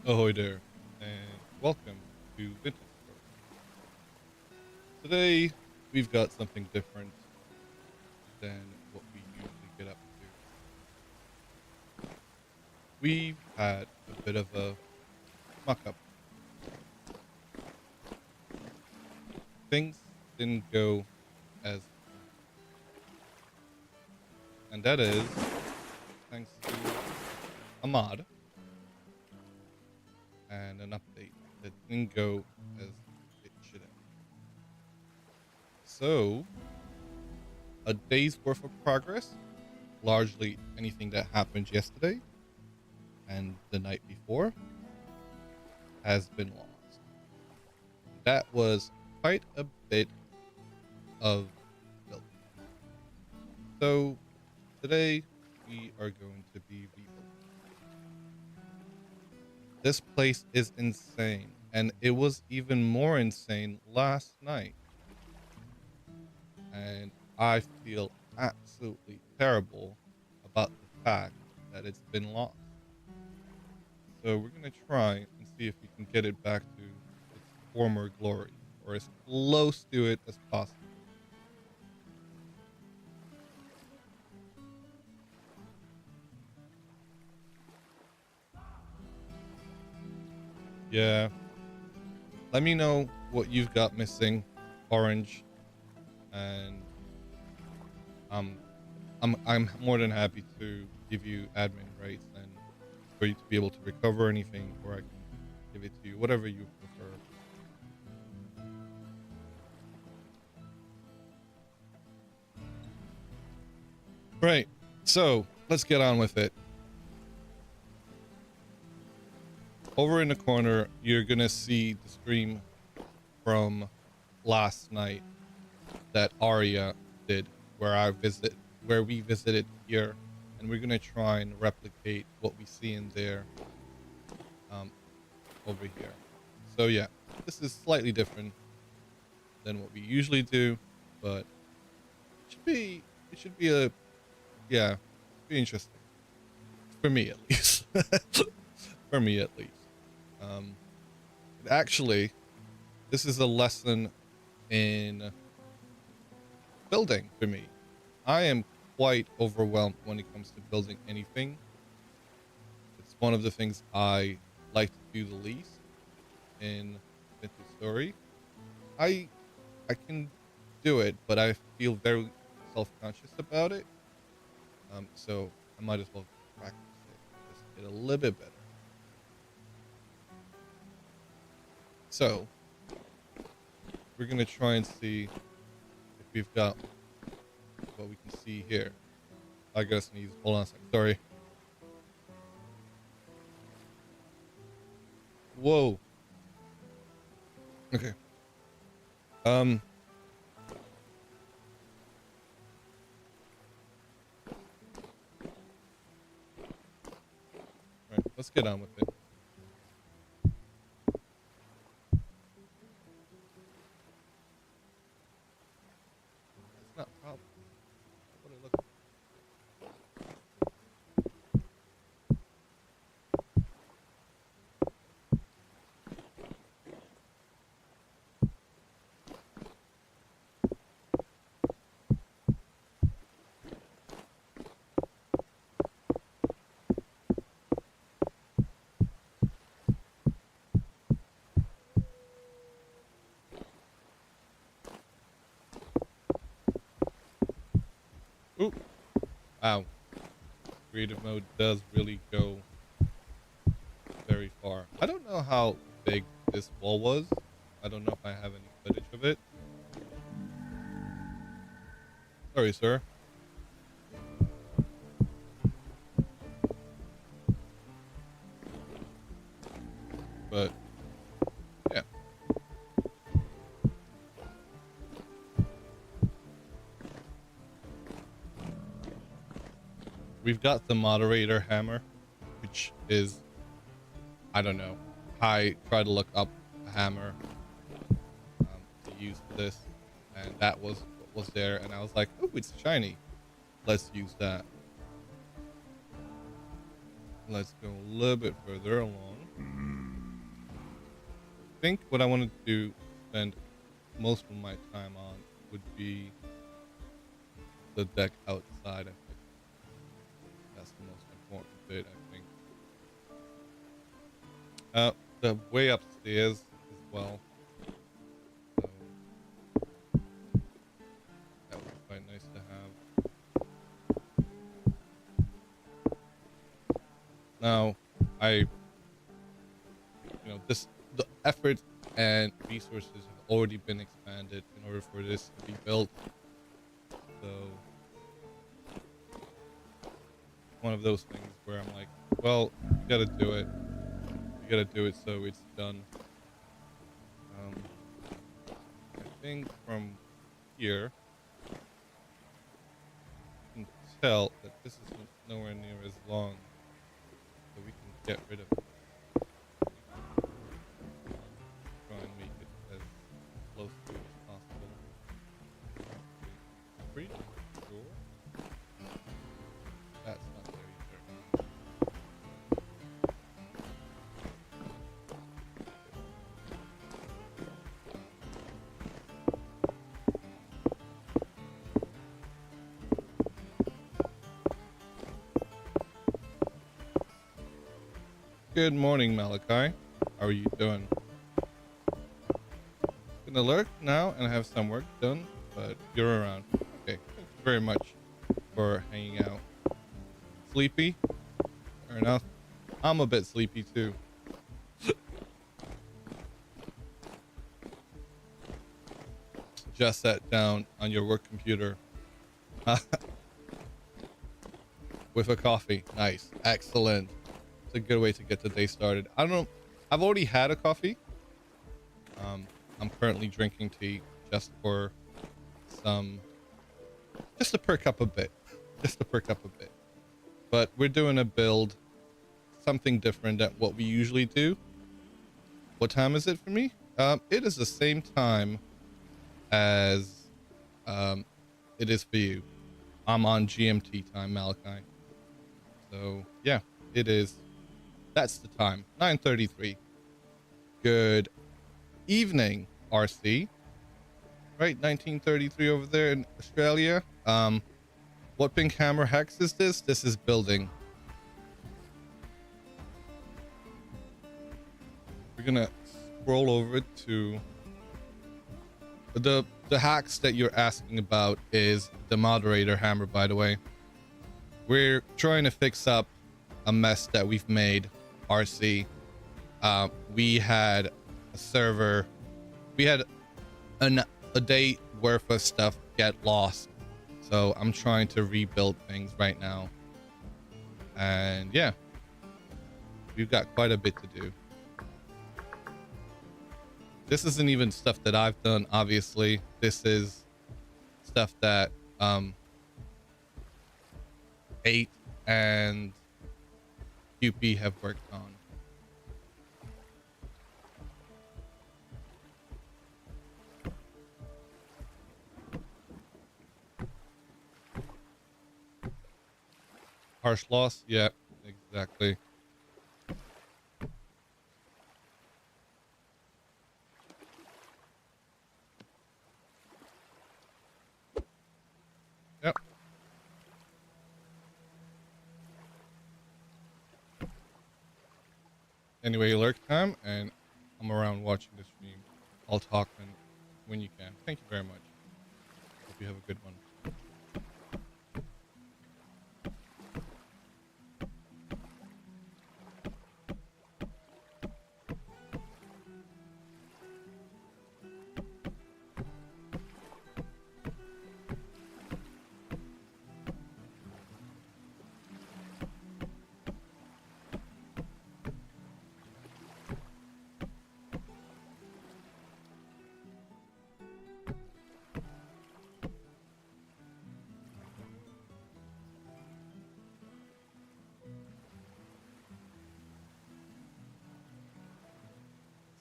Ahoy there, and welcome to Vintage Story. Today, we've got something different than what we usually get up to. We've had a bit of a muck up. Things didn't go as planned, and that is thanks to a mod and an update that didn't go as it should have. So, a day's worth of progress, largely anything that happened yesterday and the night before, has been lost. That was quite a bit of building. So today we are going to be rebuilding. This place is insane, and it was even more insane last night. And I feel absolutely terrible about the fact that it's been lost. So we're going to try and see if we can get it back to its former glory, or as close to it as possible. Yeah. Let me know what you've got missing, Orange, and um, I'm more than happy to give you admin rights and for you to be able to recover anything, or I can give it to you, whatever you prefer. Right. So let's get on with it. Over in the corner, you're gonna see the stream from last night that Aria did, where we visited here, and we're gonna try and replicate what we see in there um, over here. So yeah, this is slightly different than what we usually do, but it should be a yeah, be interesting for me at least. For me at least. Um, actually, this is a lesson in building for me. I am quite overwhelmed when it comes to building anything. It's one of the things I like to do the least in Vintage Story. I I can do it, but I feel very self-conscious about it. So I might as well practice it, just get a little bit better. So we're gonna try and see if we've got what we can see here. I gotta sneeze. Hold on a second. Sorry. Whoa. Okay. Um. All right. Let's get on with it. It's not a problem. What I look. Ooh. Wow. Creative mode does really go very far. I don't know how big this wall was. I don't know if I have any footage of it. Sorry, sir. But yeah. We've got the moderator hammer, which is, I don't know. I tried to look up a hammer to use for this, and that was what was there. And I was like, oh, it's shiny. Let's use that. Let's go a little bit further along. think what I wanted to spend most of my time on would be the deck outside. I think that's the most important bit. I think the way upstairs as well. So that would be quite nice to have. Now, the effort and resources have already been expanded in order for this to be built. So one of those things where I'm like, well, you gotta do it. You gotta do it so it's done. I think from here, you can tell that this is nowhere near as long, so we can get rid of it. Try and make it as close to it as possible. Pretty sure that's not there either. Good morning, Malachi. How are you doing? Gonna lurk now and have some work done, but you're around. Okay, thank you very much for hanging out. Sleepy? Fair enough. I'm a bit sleepy too. Just sat down on your work computer with a coffee. Nice. Excellent. It's a good way to get the day started. I don't know. I've already had a coffee. I'm currently drinking tea just to perk up a bit. But we're doing a build, something different than what we usually do. What time is it for me? It is the same time as it is for you. I'm on GMT time, Malachi. So yeah, it is. That's the time. 9:33. Good evening, RC. Right, 1933 over there in Australia. What pink hammer hex is this? This is building. We're gonna scroll over to the hacks that you're asking about is the moderator hammer, by the way. We're trying to fix up a mess that we've made, RC. We had a server, we had a day worth of stuff get lost, so I'm trying to rebuild things right now, and yeah, we've got quite a bit to do. This isn't even stuff that I've done, obviously. This is stuff that 8 and QP have worked on. Harsh loss, yeah, exactly. Yep. Anyway, lurk time, and I'm around watching the stream. I'll talk when you can. Thank you very much. Hope you have a good one.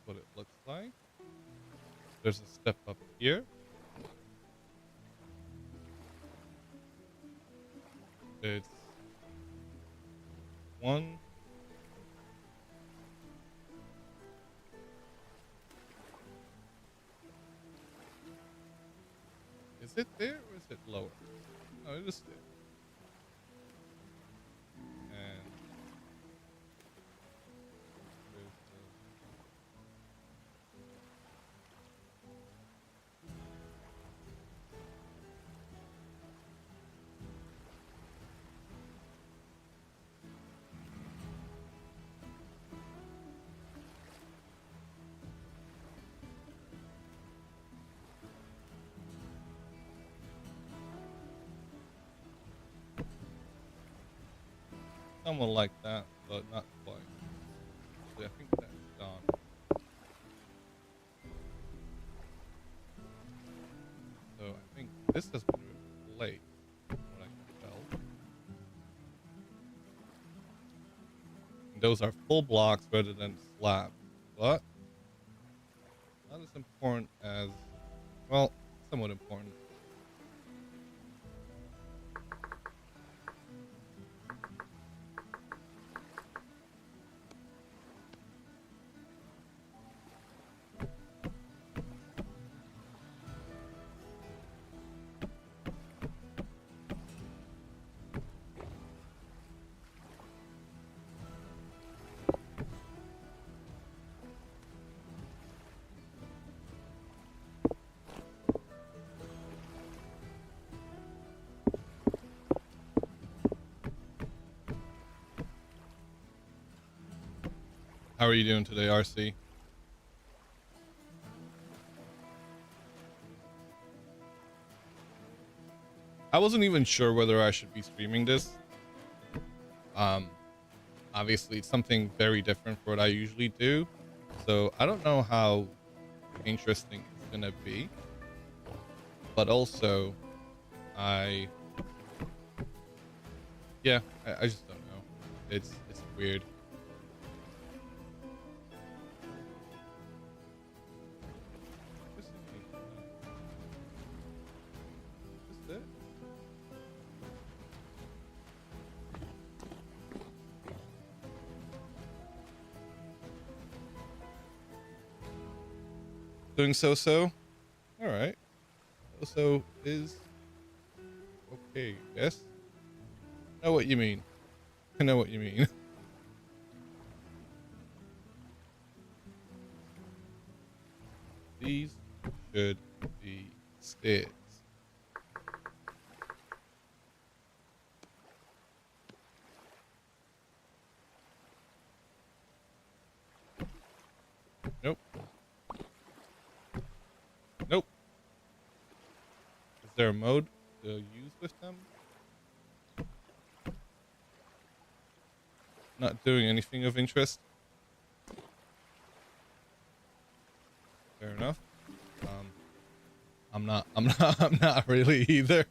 What it looks like. There's a step up here. It's 1, Is it there or is it lower? No, it is there. And there's someone like that, but not quite. Actually, I think that's done. So I think this has been replaced, from what I can tell. And those are full blocks rather than slabs, but not as important as, well, somewhat important. How are you doing today, RC? I wasn't even sure whether I should be streaming this. Um, Obviously it's something very different from what I usually do. So I don't know how interesting it's gonna be. But also, yeah, I just don't know. It's weird. Just it. Doing so. All right. So is okay. Yes. Know what you mean. I know what you mean. These should be stairs. Nope. Nope. Is there a mode to use with them? Not doing anything of interest. Fair enough. I'm not I'm not really either.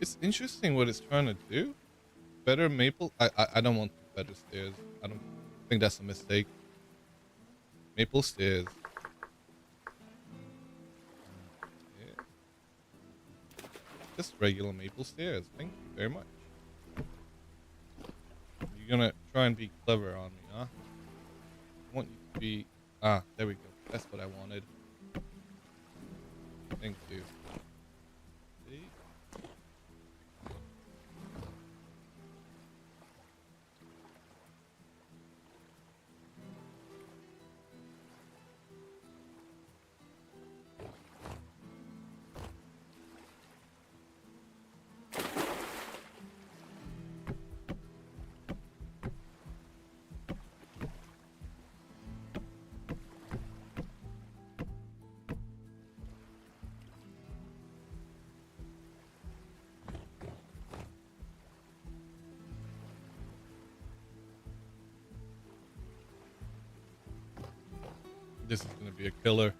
It's interesting what it's trying to do. Better maple. I don't want better stairs. I don't think that's a mistake. Maple stairs. Yeah. Just regular maple stairs. Thank you very much. You're gonna try and be clever on me, huh? I want you to be. Ah, there we go. That's what I wanted. Thank you. See? This is gonna be a killer.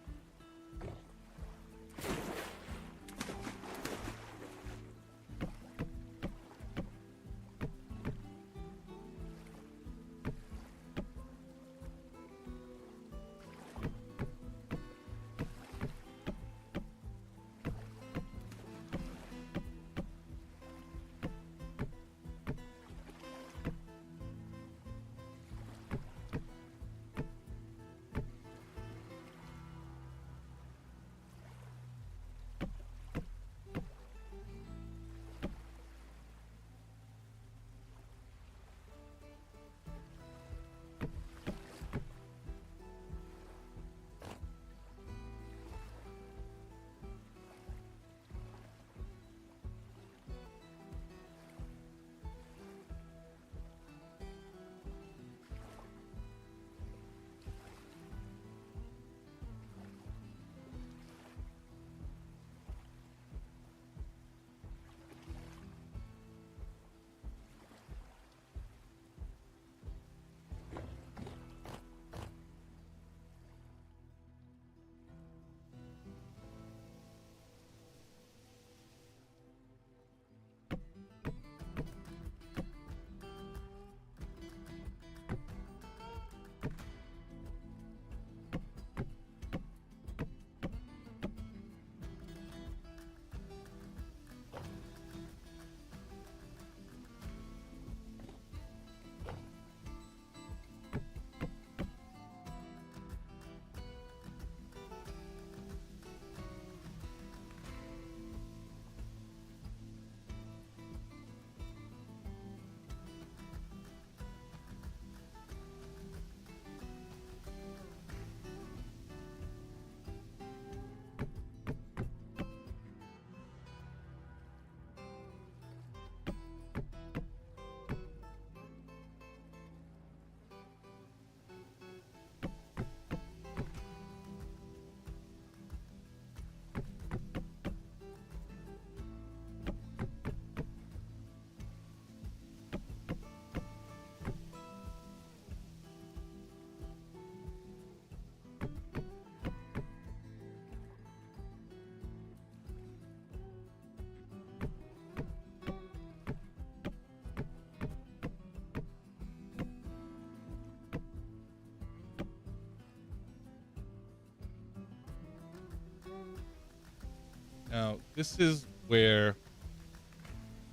Now, this is where,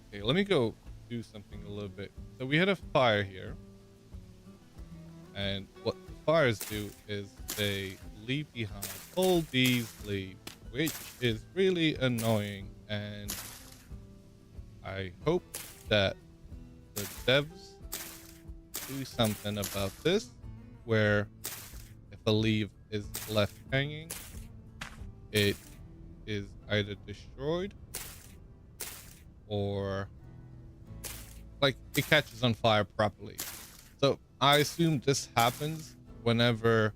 okay, let me go do something a little bit. So we had a fire here, and what the fires do is they leave behind all these leaves, which is really annoying, and I hope that the devs do something about this, where if a leaf is left hanging, it is either destroyed or like it catches on fire properly. So I assume this happens whenever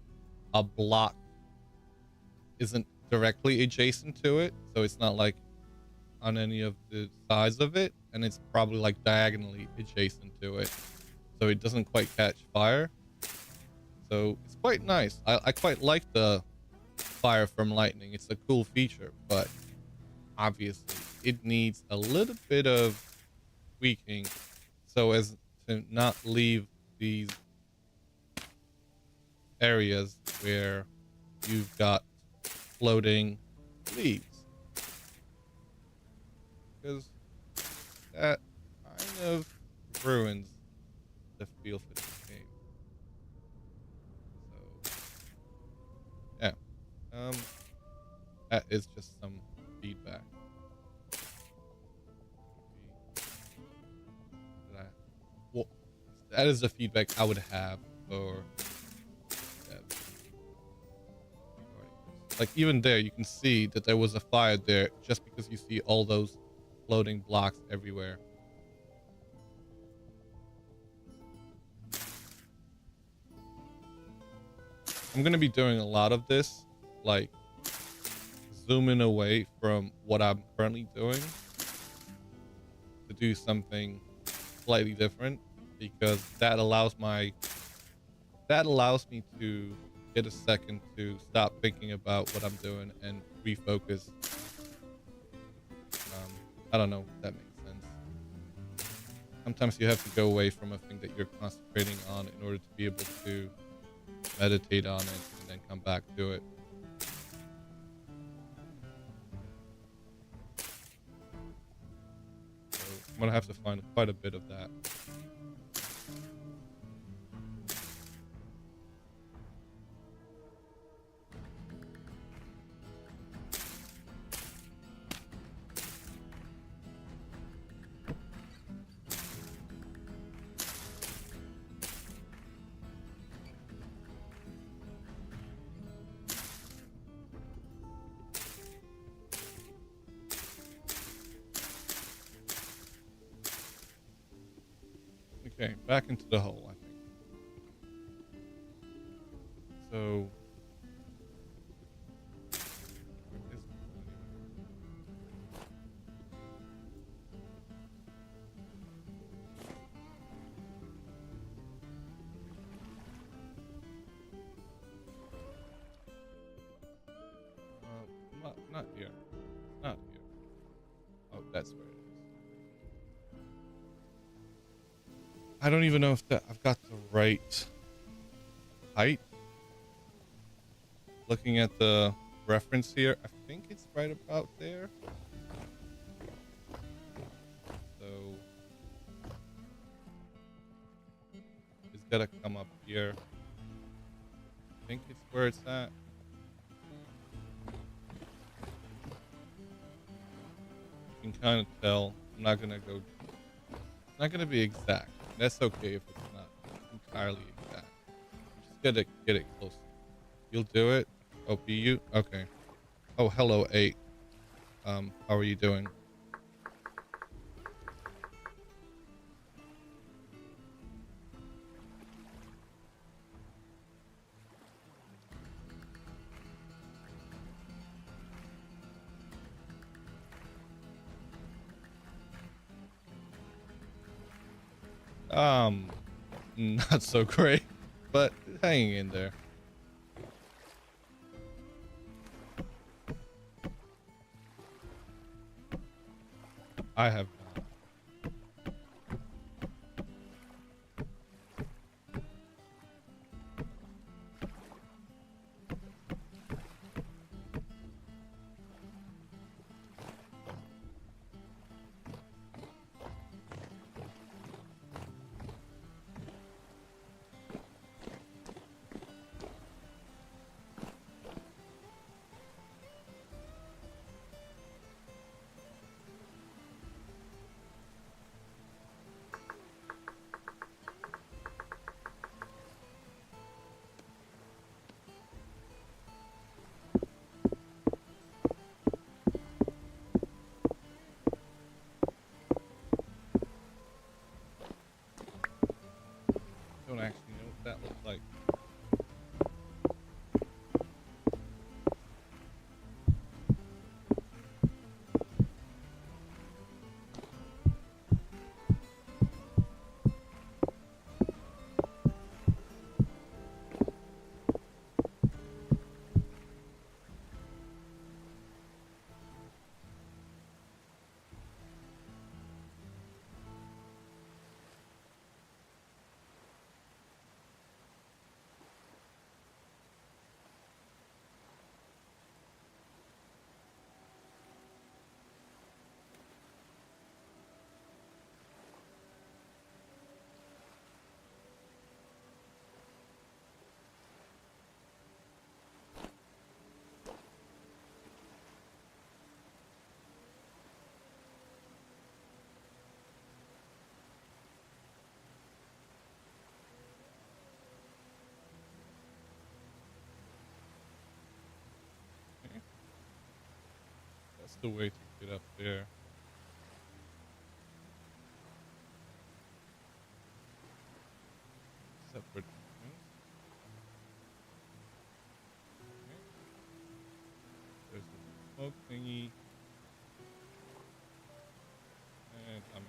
a block isn't directly adjacent to it, so it's not like on any of the sides of it, and it's probably like diagonally adjacent to it, so it doesn't quite catch fire. So it's quite nice. I quite like the fire from lightning. It's a cool feature, but obviously it needs a little bit of tweaking so as to not leave these areas where you've got floating leaves, because that kind of ruins the feel for this game. So yeah, that is just some feedback. Well, that is the feedback I would have for like, even there you can see that there was a fire there just because you see all those floating blocks everywhere. I'm gonna be doing a lot of this, like zooming away from what I'm currently doing to do something slightly different, because that allows me to get a second to stop thinking about what I'm doing and refocus. I don't know if that makes sense. Sometimes you have to go away from a thing that you're concentrating on in order to be able to meditate on it and then come back to it. So I'm gonna have to find quite a bit of that. Okay, back into the hole, I think. So not here. Not here. Oh, that's where it is. I don't even know if I've got the right height. Looking at the reference here, I think it's right about there. So it's gotta come up here. I think it's where it's at. You can kind of tell. I'm not gonna go. It's not gonna be exact. That's okay if it's not entirely exact. Just get it close. You'll do it. Oh, you? Okay. Oh, hello, 8. How are you doing? Not so great, but hanging in there. I have not. What's the way to get up there? Separate entrance. Okay. There's a smoke thingy. And I'm in.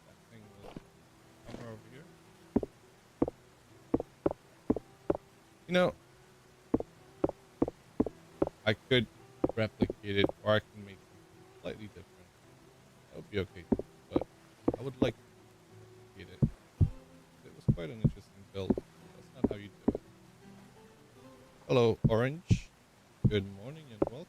That thing was somewhere over here. You know, I could replicate it, or I can make something slightly different. That would be okay too, but I would like to replicate it. It was quite an interesting build. That's not how you do it. Hello, Orange. Good morning and welcome.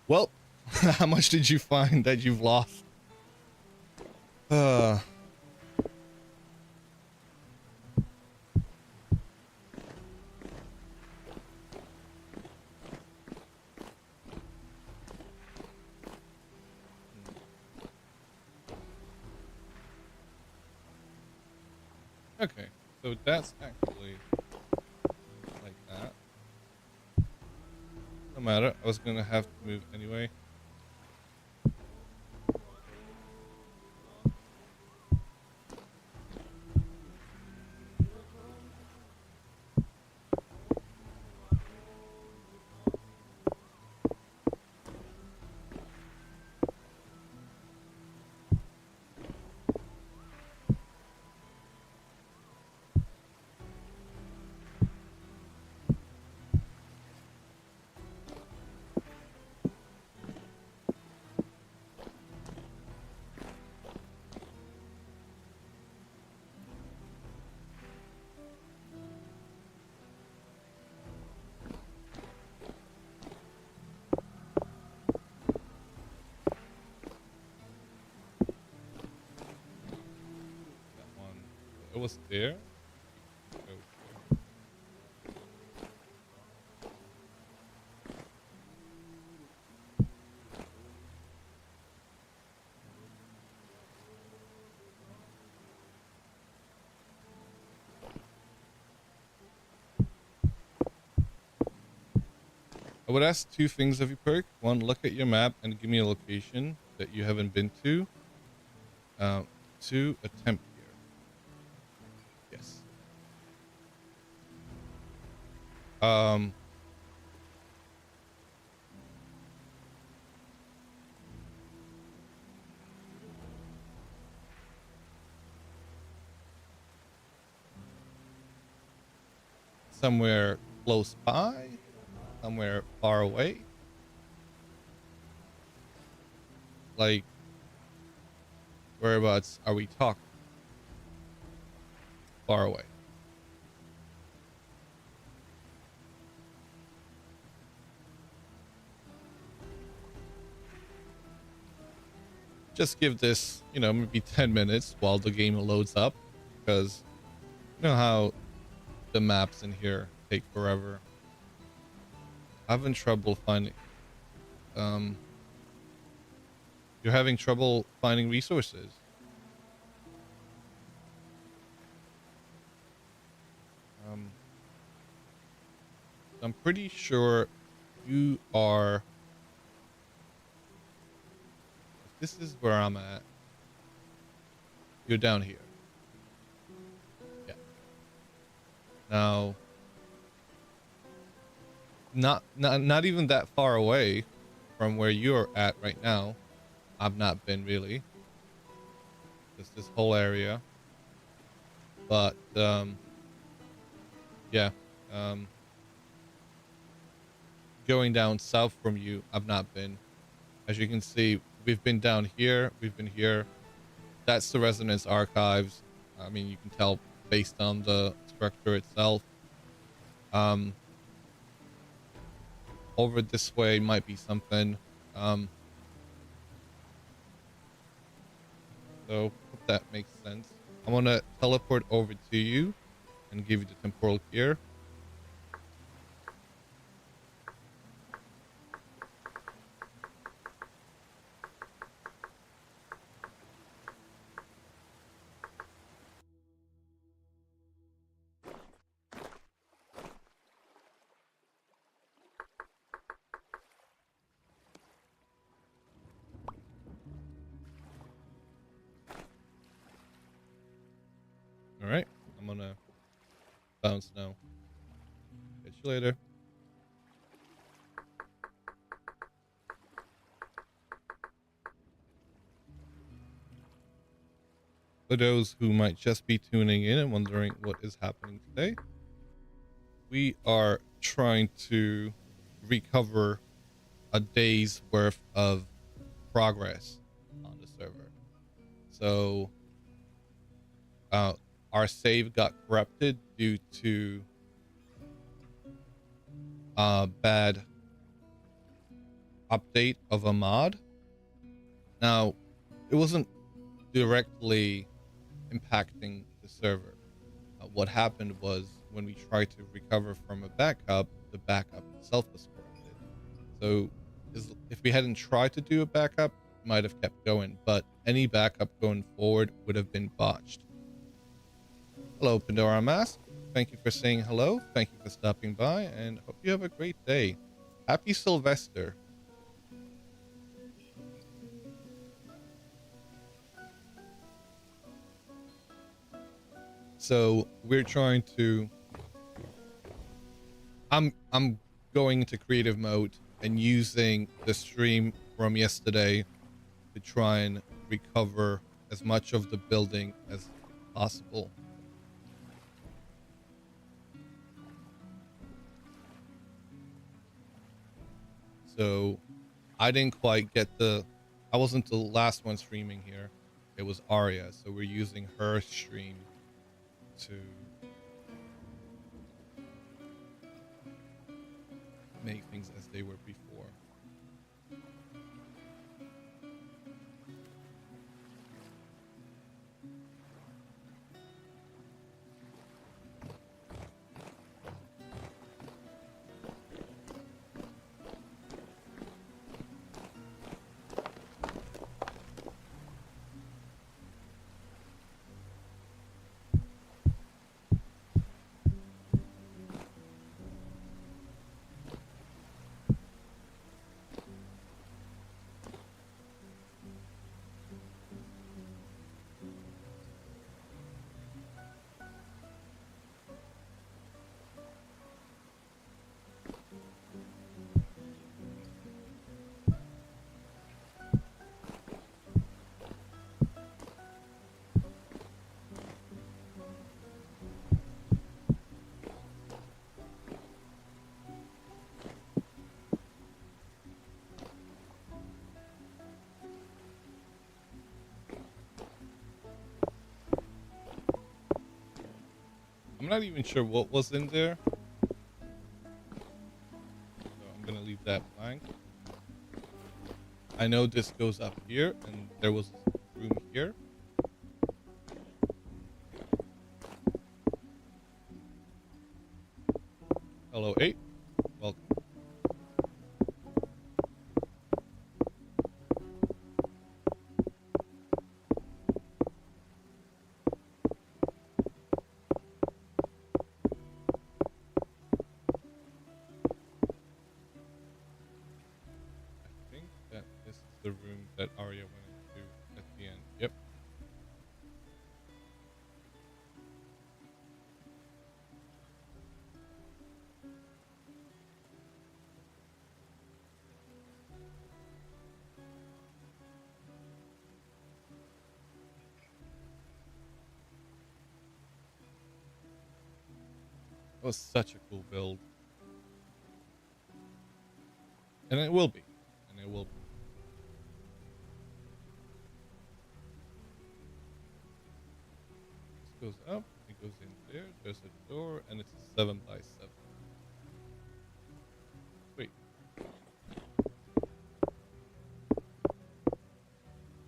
Well, how much did you find that you've lost? Uh, okay, so that's actually like that. No matter, I was gonna have to move anyway. That one, it was there. Oh, I would ask two things of you, Perk. One, look at your map and give me a location that you haven't been to. Two, attempt here. Yes. Um, Somewhere close by, somewhere far away. Like, whereabouts are we talking? Far away. Just give this, maybe 10 minutes while the game loads up, because you know how the maps in here take forever. Having trouble finding, um, you're having trouble finding resources. Um, I'm pretty sure you are, if this is where I'm at, you're down here. Yeah. Now, not even that far away from where you're at right now. I've not been really. Just this whole area. But yeah. Going down south from you, I've not been. As you can see, we've been down here, we've been here. That's the Resonance Archives. I mean, you can tell based on the structure itself. Over this way might be something. So hope that makes sense. I want to teleport over to you and give you the temporal gear. All right, I'm gonna bounce now. Catch you later. For those who might just be tuning in and wondering what is happening today, we are trying to recover a day's worth of progress on the server. So our save got corrupted due to a bad update of a mod. Now, it wasn't directly impacting the server. What happened was when we tried to recover from a backup, the backup itself was corrupted. So if we hadn't tried to do a backup, it might have kept going, but any backup going forward would have been botched. Hello, Pandora Mask. Thank you for saying hello. Thank you for stopping by, and hope you have a great day. Happy Sylvester. So we're trying to I'm going into creative mode and using the stream from yesterday to try and recover as much of the building as possible. So I didn't quite get I wasn't the last one streaming here. It was Arya, so we're using her stream to make things as they were before. I'm not even sure what was in there, so I'm gonna leave that blank. I know this goes up here, and there was a room here. Hello, 8. Welcome. I think that this is the room that Arya went into at the end. Yep. That was such a cool build. And it will be. And it will be. This goes up, it goes in there, there's a door, and it's a 7x7. Wait.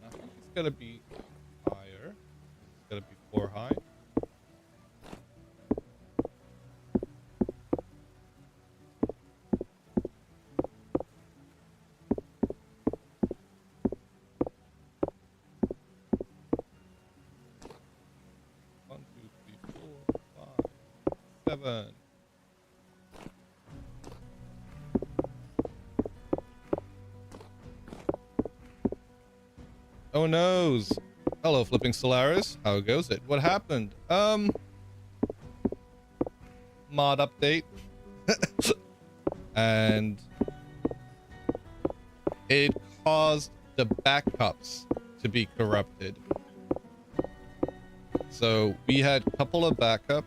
I think it's gotta be 5. or high. One, two, three, four, five, 7. Oh noes. Hello, Flipping Solaris. How goes it? What happened? Mod update. And it caused the backups to be corrupted. So we had a couple of backups.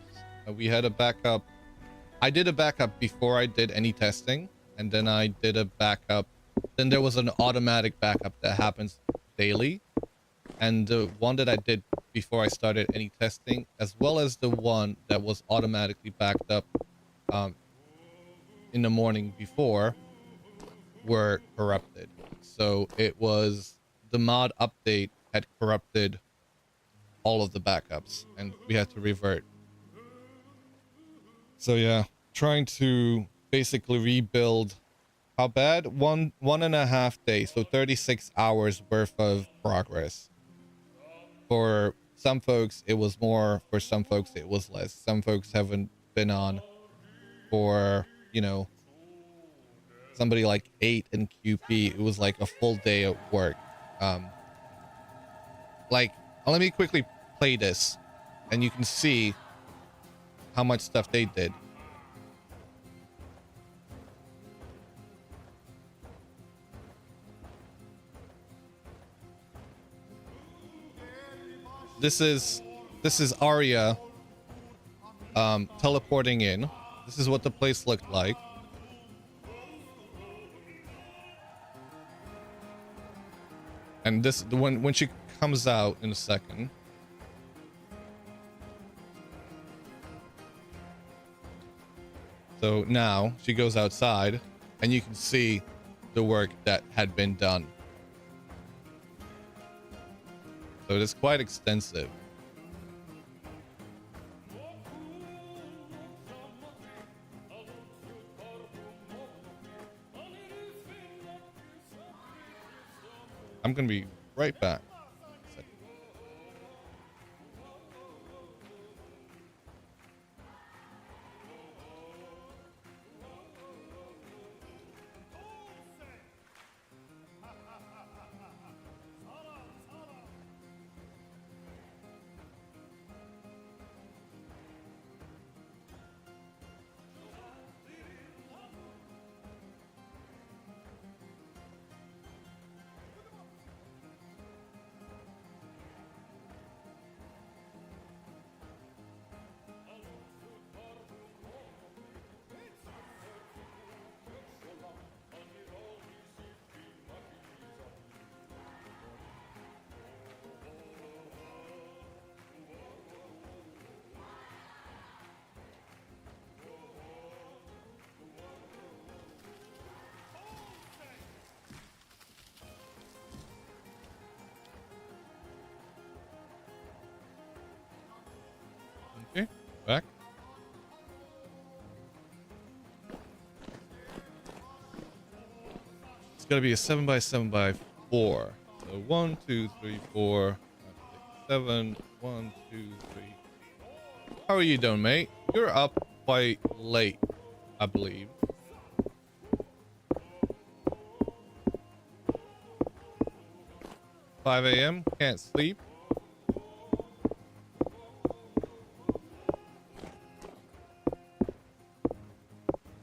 We had a backup. I did a backup before I did any testing, and then I did a backup. Then there was an automatic backup that happens daily, and the one that I did before I started any testing, as well as the one that was automatically backed up in the morning before, were corrupted. So it was the mod update had corrupted all of the backups, and we had to revert. So yeah, trying to basically rebuild. How bad? 1.5 days, so 36 hours worth of progress. For some folks it was more, for some folks it was less. Some folks haven't been on for, you know, somebody like 8 in QP, it was like a full day of work. Like, let me quickly play this and you can see how much stuff they did. This is Arya teleporting in. This is what the place looked like. And this, when she comes out in a second. So now she goes outside and you can see the work that had been done. So it is quite extensive. I'm gonna be right back. Okay, back. It's gotta be a 7x7x4. So 1, 2, 3, 4, 5, 6, 7. 1, 2, 3. How are you doing, mate? You're up quite late, I believe. $5 a.m. Can't sleep.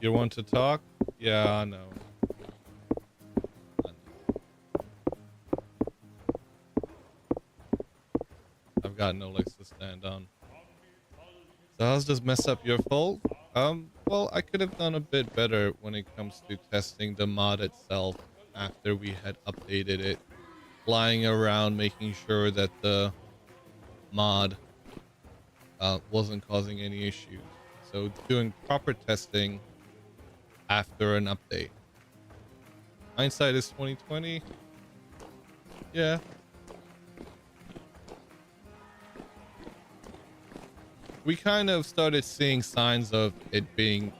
You want to talk? Yeah, I know. I've got no legs to stand on. So how's this mess up your fault? Well, I could have done a bit better when it comes to testing the mod itself after we had updated it. Flying around, making sure that the mod wasn't causing any issues. So doing proper testing after an update. Hindsight is 2020. Yeah. we kind of started seeing signs of it being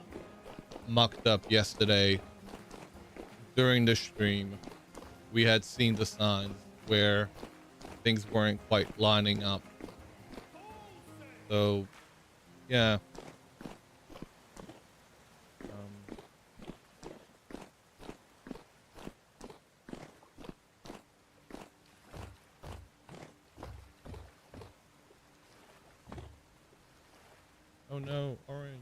mucked up yesterday during the stream. We had seen the signs where things weren't quite lining up. So, yeah. Um, oh no, orange.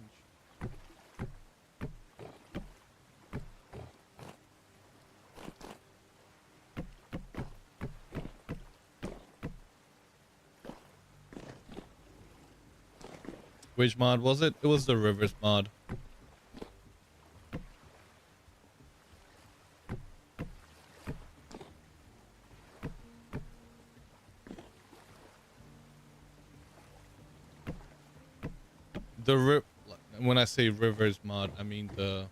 Which mod was it? It was the rivers mod. When I say rivers mod, I mean the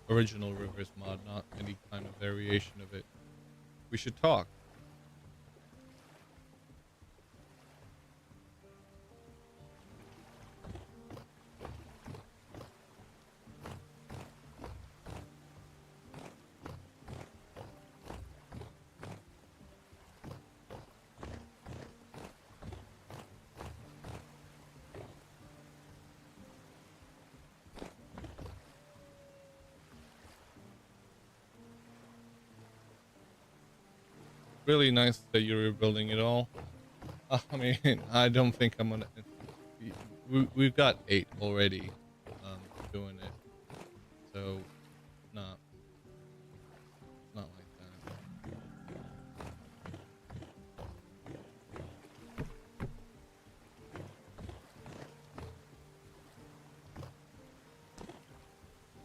original rivers mod, not any kind of variation of it. We should talk. Really nice that you're rebuilding it all. I mean, I don't think I'm gonna. We've got 8 already doing it, so not like that.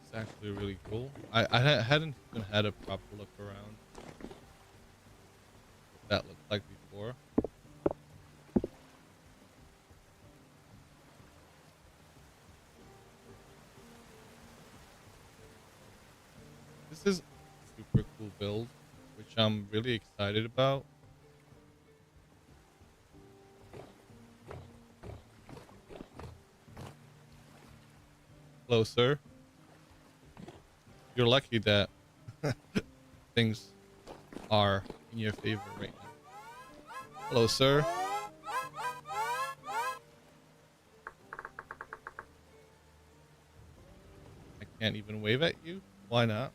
It's actually really cool. I hadn't even had a proper look around what that looked like before. This is a super cool build, which I'm really excited about. Hello, sir. You're lucky that things are in your favor right now. Hello, sir. I can't even wave at you? Why not?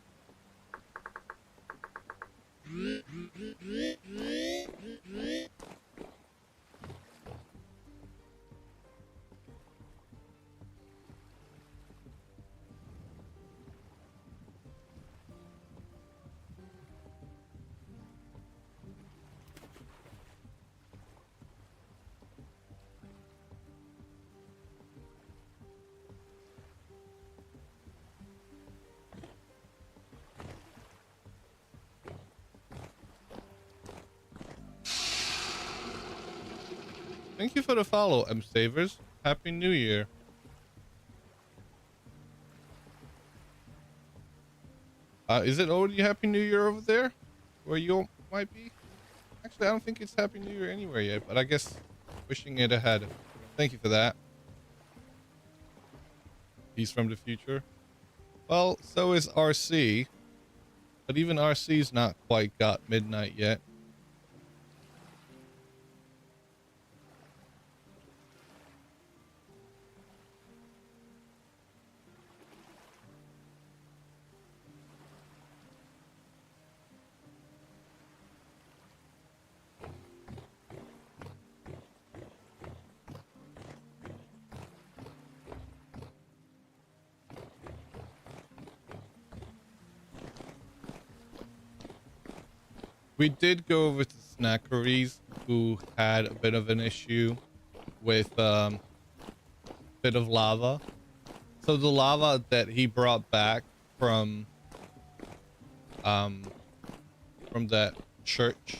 Thank you for the follow, M Savers. Happy New Year. Is it already Happy New Year over there? Where you might be? Actually, I don't think it's Happy New Year anywhere yet, but I guess wishing it ahead. Thank you for that. He's from the future. Well, so is RC. But even RC's not quite got midnight yet. We did go over to Snackeries, who had a bit of an issue with bit of lava. So the lava that he brought back from that church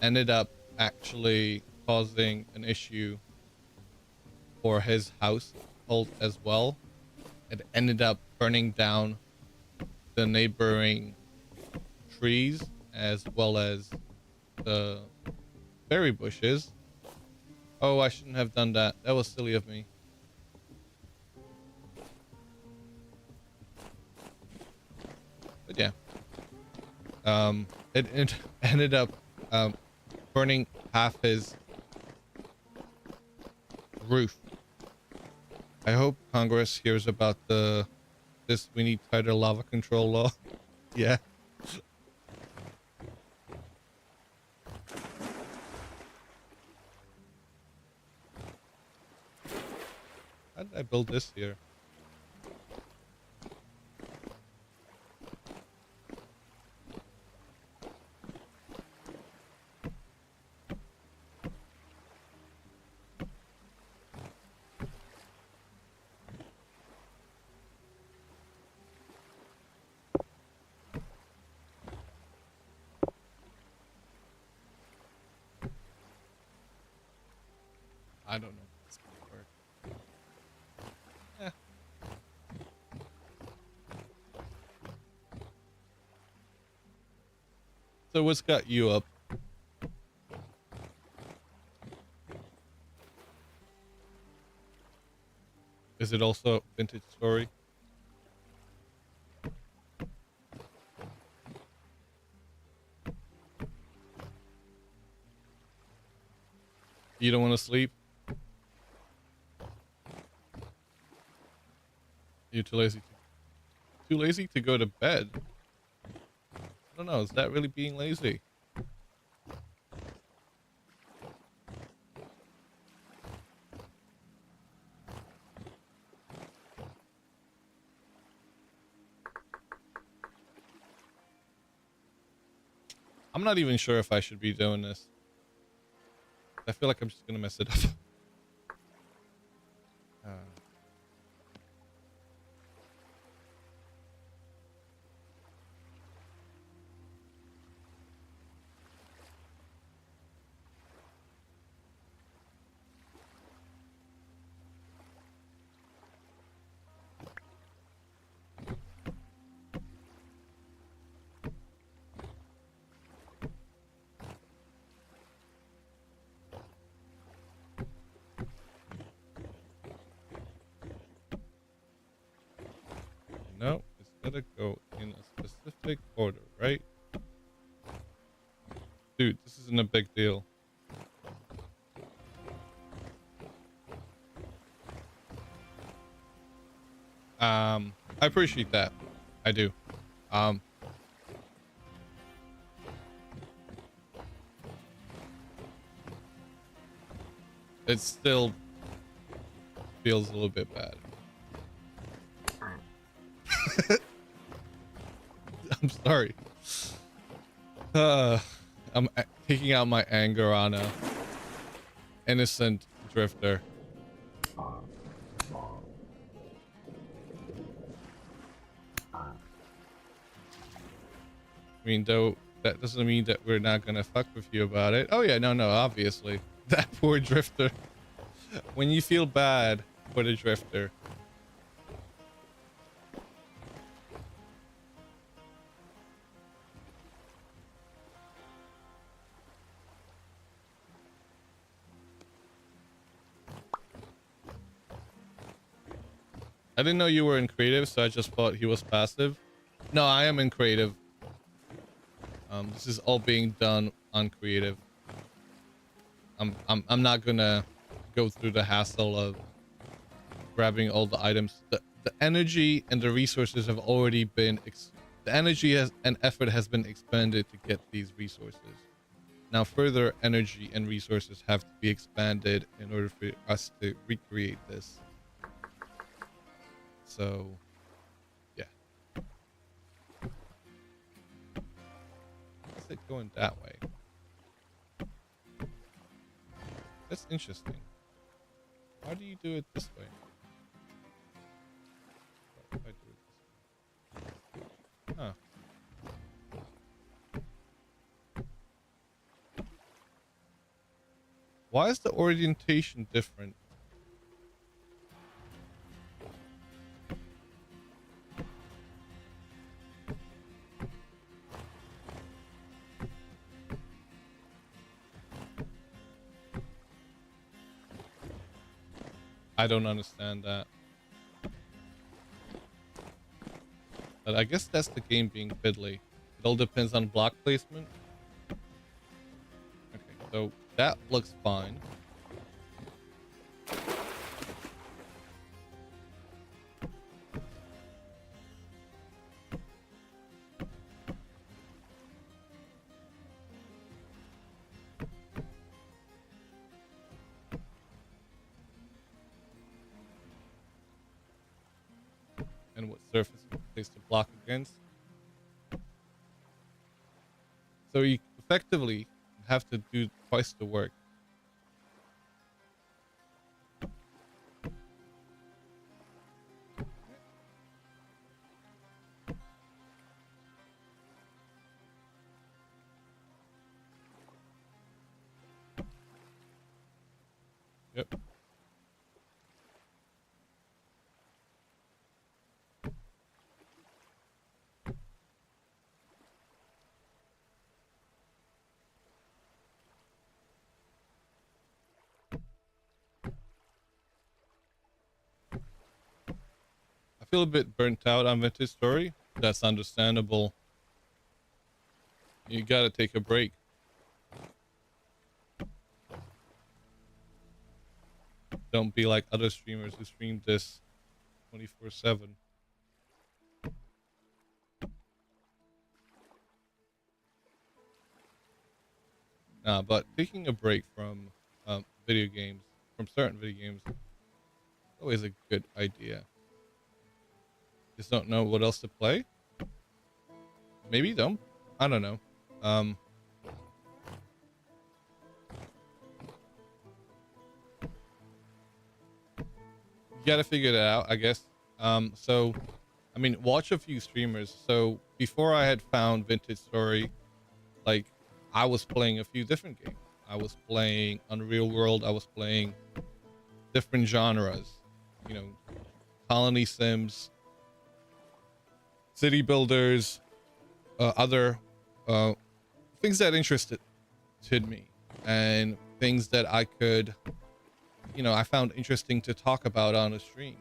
ended up actually causing an issue for his household as well. It ended up burning down the neighboring trees as well as the berry bushes. Oh, I shouldn't have done that. That was silly of me. But yeah. It ended up burning half his roof. I hope Congress hears about this. We need tighter lava control law. Yeah. How did I build this here? I don't know if this might work. Eh. So what's got you up? Is it also vintage story? You don't want to sleep? You're too lazy to go to bed. I don't know. Is that really being lazy? I'm not even sure if I should be doing this. I feel like I'm just gonna mess it up. uh, no, it's gotta go in a specific order, right? Dude, this isn't a big deal. I appreciate that. I do. Um, it still feels a little bit bad. I'm sorry. I'm taking out my anger on a innocent drifter. I mean, though, that doesn't mean that we're not gonna fuck with you about it. Oh yeah, no, obviously. That poor drifter. When you feel bad for the drifter. I didn't know you were in creative, so I just thought he was passive. No, I am in creative. This is all being done on creative. I'm not gonna go through the hassle of grabbing all the items. The energy and the resources have already been the energy and effort has been expended to get these resources. Now further energy and resources have to be expanded in order for us to recreate this. So yeah. Is it going that way? That's interesting. Why do you do it this way? What if I do it this way? Huh. Why is the orientation different? I don't understand that. But I guess that's the game being fiddly. It all depends on block placement. Okay, so that looks fine. And what surface you place the block against. So you effectively have to do twice the work. Yep. I feel a bit burnt out on Vintage Story. That's understandable. You gotta take a break. Don't be like other streamers who stream this 24/7. Nah, but taking a break from video games, from certain video games, is always a good idea. Just don't know what else to play? Maybe don't. I don't know. You gotta figure that out, I guess. So, I mean, watch a few streamers. So, before I had found Vintage Story, like, I was playing a few different games. I was playing Unreal World. I was playing different genres. You know, colony sims, city builders, other things that interested me, and things that I could, you know, I found interesting to talk about on a stream.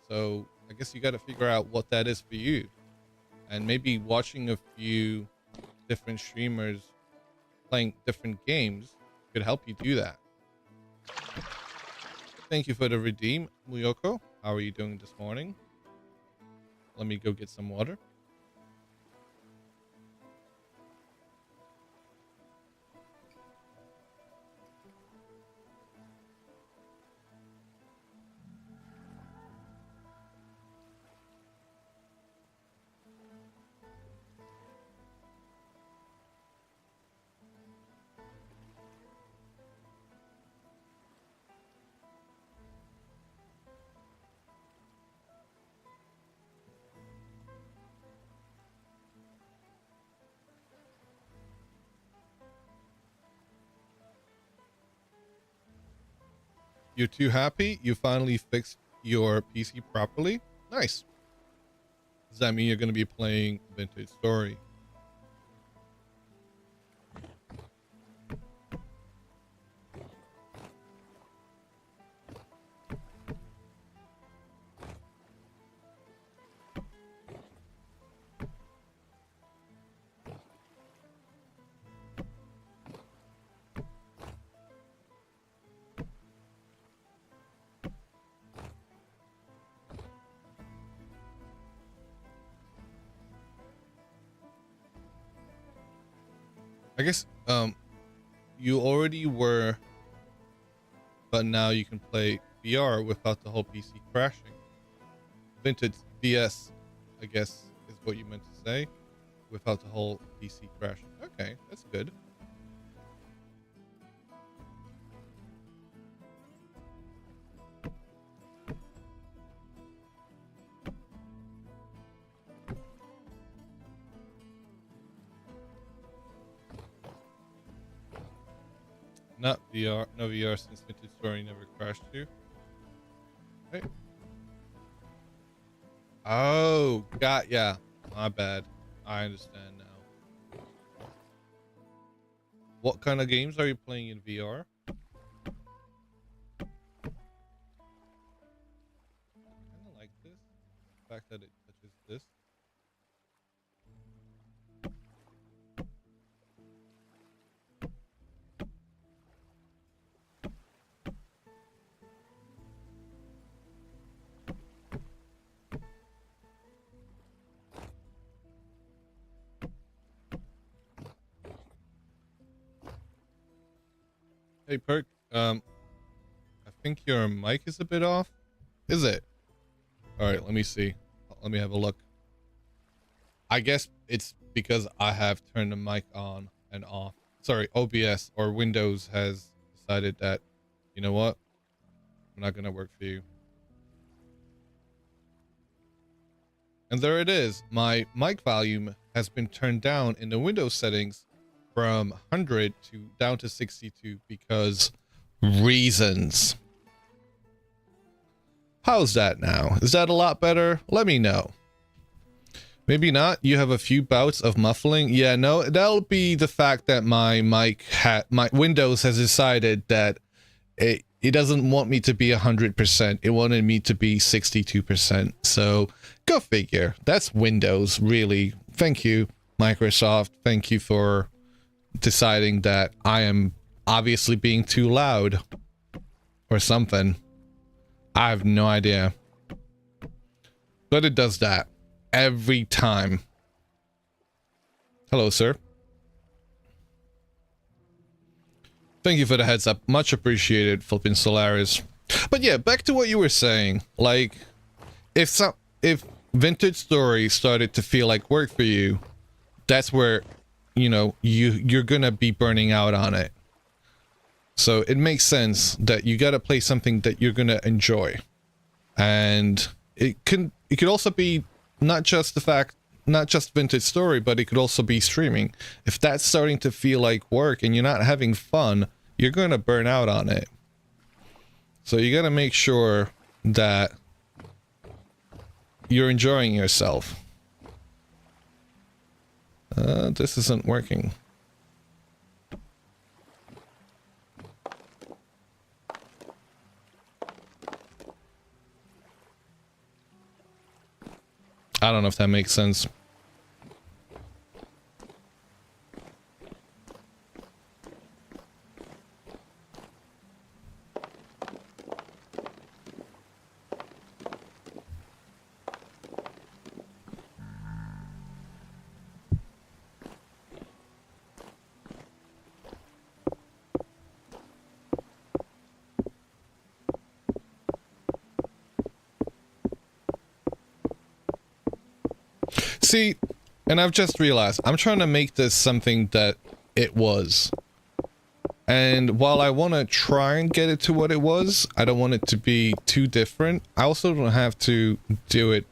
So I guess you got to figure out what that is for you, and maybe watching a few different streamers playing different games could help you do that. Thank you for the redeem, Muyoko. How are you doing this morning? Let me go get some water. You're too happy? You finally fixed your PC properly? Nice. Does that mean you're going to be playing Vintage Story? I guess you already were, but now you can play VR without the whole PC crashing. Vintage VS, I guess, is what you meant to say, without the whole PC crashing. Okay, that's good. Not VR, no VR since Vintage Story never crashed you. Hey. Oh, yeah. My bad. I understand now. What kind of games are you playing in VR? fact that it touches this. Hey, Perk. I think your mic is a bit off. Is it? All right, let me see. Let me have a look. I guess it's because I have turned the mic on and off. Sorry, OBS or Windows has decided that, you know what? I'm not going to work for you. And there it is. My mic volume has been turned down in the Windows settings from 100 to down to 62 because reasons. How's that now? Is that a lot better? Let me know. Maybe not. You have a few bouts of muffling. Yeah, no, that'll be the fact that my Windows has decided that it doesn't want me to be 100%. It wanted me to be 62%. So go figure. That's Windows, really. Thank you, Microsoft. Thank you for deciding that I am obviously being too loud or something. I have no idea. But it does that every time. Hello, sir. Thank you for the heads up. Much appreciated, flipping Solaris. But yeah, back to what you were saying. Like, if Vintage Story started to feel like work for you, that's where, you know, you're gonna be burning out on it. So it makes sense that you gotta play something that you're gonna enjoy. And it could also be not just Vintage Story, but it could also be streaming. If that's starting to feel like work and you're not having fun, you're gonna burn out on it. So you gotta make sure that you're enjoying yourself. This isn't working. I don't know if that makes sense. See, and I've just realized I'm trying to make this something that it was. And while I want to try and get it to what it was, I don't want it to be too different. I also don't have to do it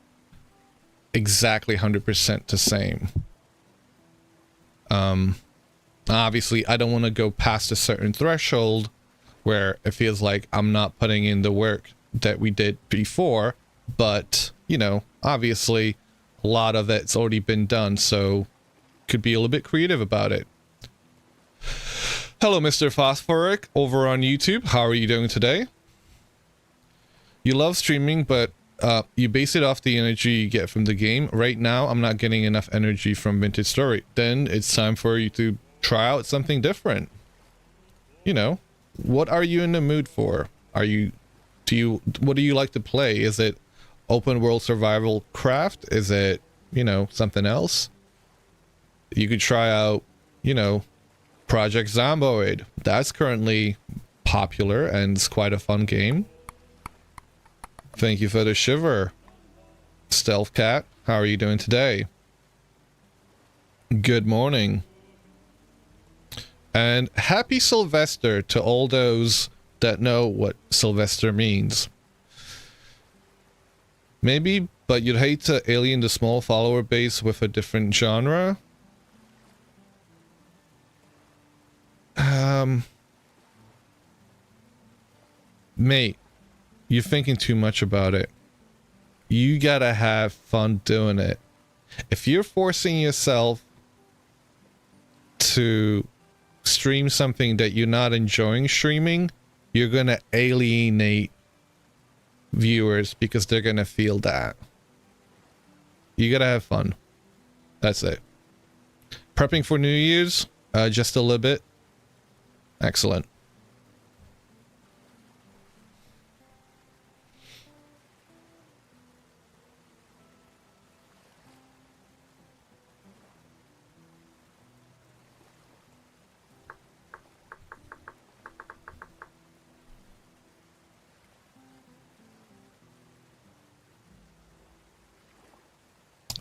exactly 100% the same. Obviously, I don't want to go past a certain threshold where it feels like I'm not putting in the work that we did before. But, you know, obviously a lot of it's already been done, so could be a little bit creative about it. Hello, Mr. Phosphoric over on YouTube. How are you doing today? You love streaming, but you base it off the energy you get from the game. Right now, I'm not getting enough energy from Vintage Story. Then it's time for you to try out something different. You know, what are you in the mood for? What do you like to play? Is it open world survival craft? Is it, you know, something else? You could try out, you know, Project Zomboid. That's currently popular and it's quite a fun game. Thank you for the shiver. Stealth Cat, how are you doing today? Good morning. And happy Sylvester to all those that know what Sylvester means. Maybe, but you'd hate to alien the small follower base with a different genre? Mate, you're thinking too much about it. You gotta have fun doing it. If you're forcing yourself to stream something that you're not enjoying streaming, you're gonna alienate viewers because they're gonna feel that. You gotta have fun. That's it. Prepping for New Year's? Just a little bit. Excellent.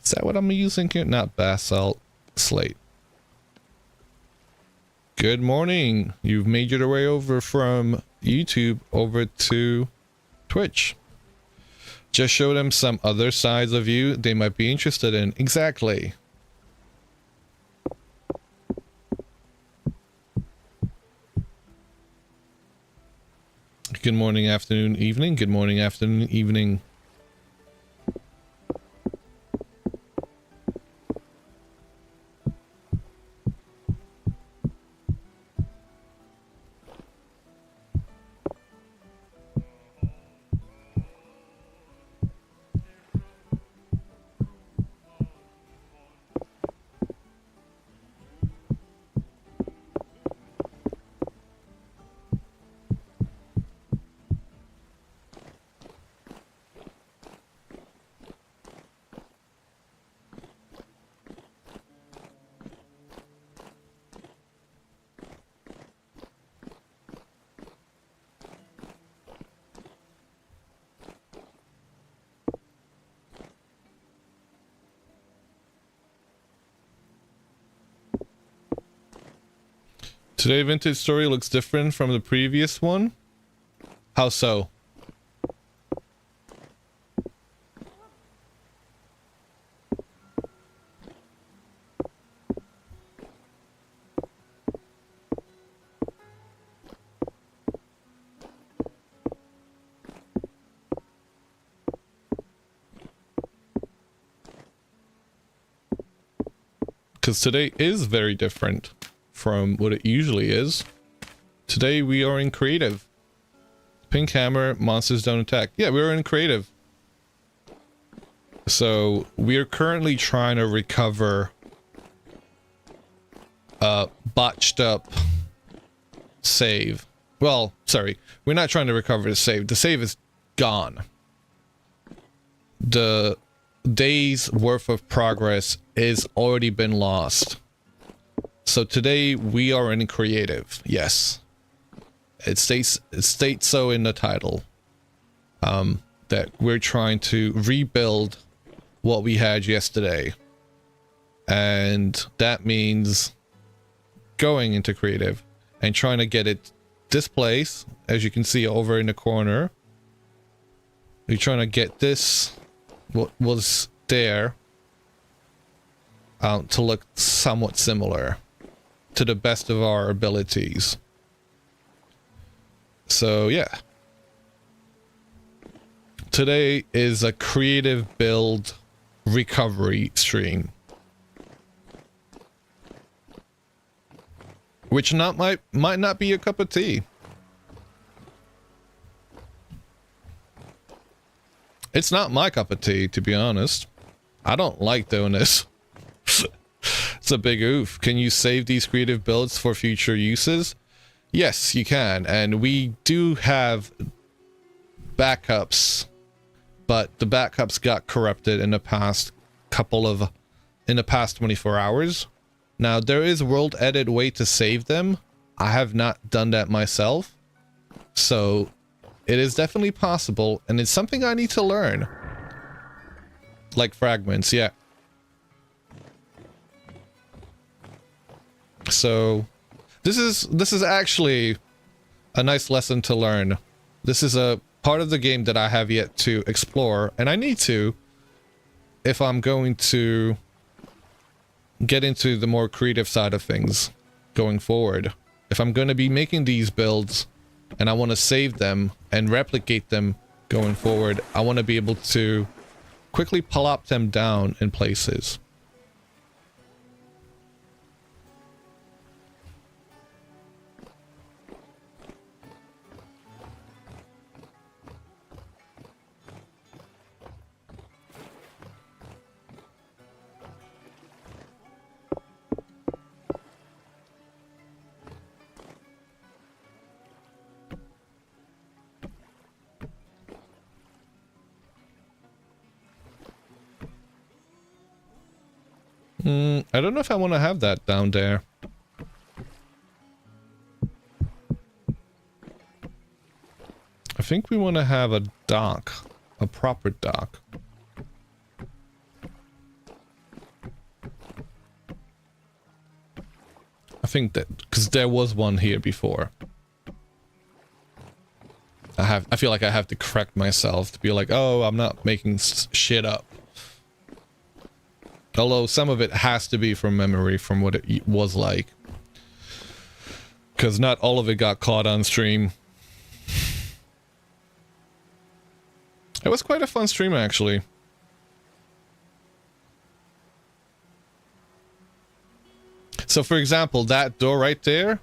Is that what I'm using here? Not basalt, slate. Good morning. You've made your way over from YouTube over to Twitch. Just show them some other sides of you they might be interested in. Exactly. Good morning, afternoon, evening. Good morning, afternoon, evening. Today vintage story looks different from the previous one. How so? Because today is very different from what it usually is. Today we are in creative. Pink hammer, monsters don't attack. Yeah, we're in creative. So we're currently trying to recover a botched up save. Well, sorry, we're not trying to recover the save. The save is gone. The day's worth of progress is already been lost. So today we are in creative. Yes, it states so in the title, that we're trying to rebuild what we had yesterday, and that means going into creative and trying to get it this place, as you can see over in the corner. We're trying to get this, what was there, to look somewhat similar to the best of our abilities. So yeah, today is a creative build recovery stream, which might not be a cup of tea. It's not my cup of tea, to be honest. I don't like doing this. It's a big oof. Can you save these creative builds for future uses? Yes, you can, and we do have backups, but the backups got corrupted in the past 24 hours. Now, there is world edit way to save them. I have not done that myself, so it is definitely possible, and it's something I need to learn. Like fragments, yeah. So this is actually a nice lesson to learn. This is a part of the game that I have yet to explore, and I need to, if I'm going to get into the more creative side of things going forward. If I'm going to be making these builds and I want to save them and replicate them going forward, I want to be able to quickly plop them down in places. I don't know if I want to have that down there. I think we want to have a dock. A proper dock. I think that... because there was one here before. I feel like I have to correct myself to be like, oh, I'm not making shit up. Although some of it has to be from memory from what it was like. Because not all of it got caught on stream. It was quite a fun stream, actually. So, for example, that door right there,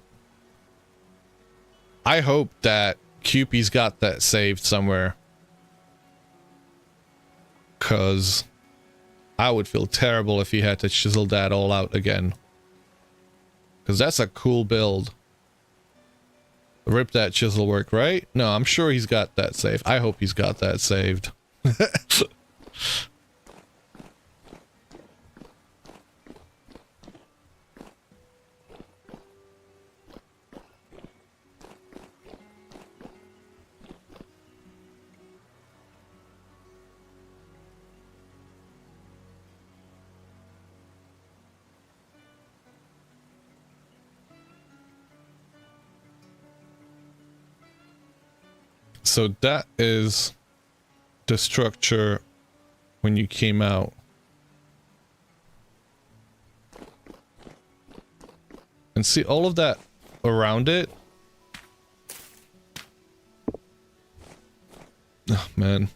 I hope that Cupie's got that saved somewhere. Because I would feel terrible if he had to chisel that all out again. Because that's a cool build. Rip that chisel work, right? No, I'm sure he's got that saved. I hope he's got that saved. So that is the structure when you came out. And see all of that around it? Oh, man.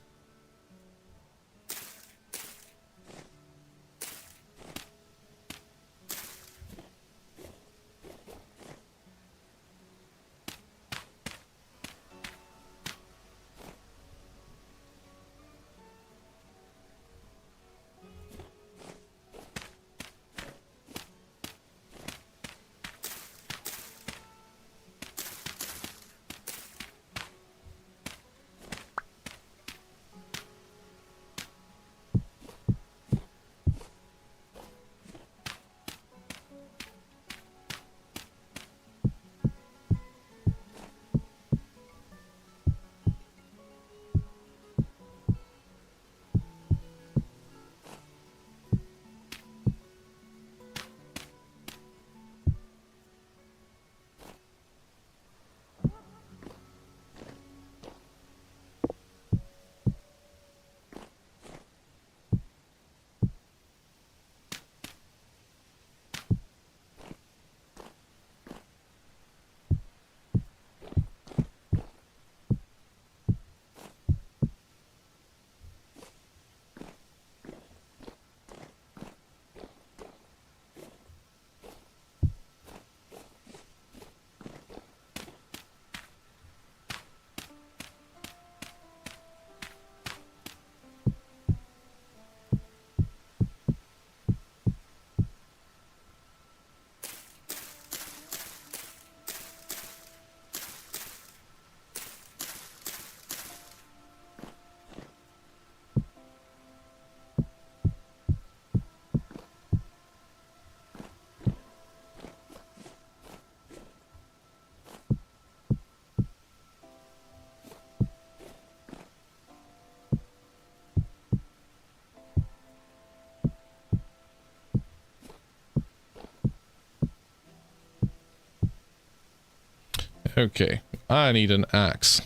Okay, I need an axe.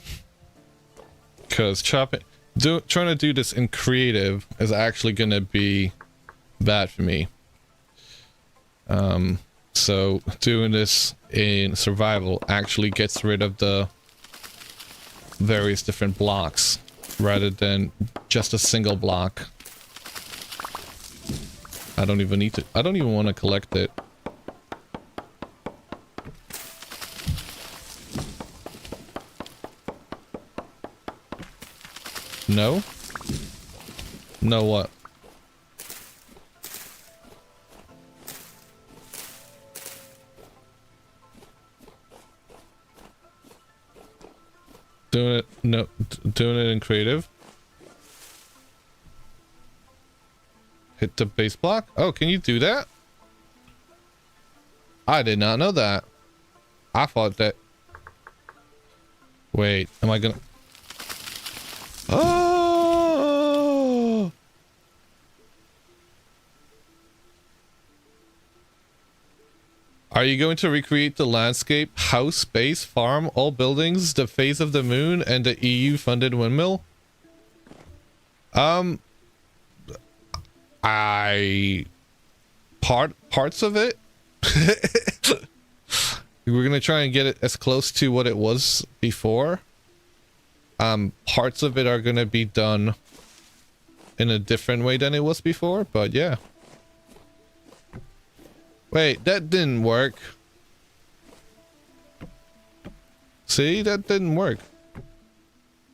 Because trying to do this in creative is actually gonna be bad for me. So doing this in survival actually gets rid of the various different blocks rather than just a single block. I don't even want to collect it. No? No what? Doing it, no, doing it in creative. Hit the base block. Oh, can you do that? I did not know that. I thought that... Wait, am I gonna... Oh! Are you going to recreate the landscape, house, base, farm, all buildings, the phase of the moon, and the EU-funded windmill? Parts of it? We're gonna try and get it as close to what it was before. Parts of it are gonna be done in a different way than it was before, but yeah. Wait, that didn't work. See, that didn't work.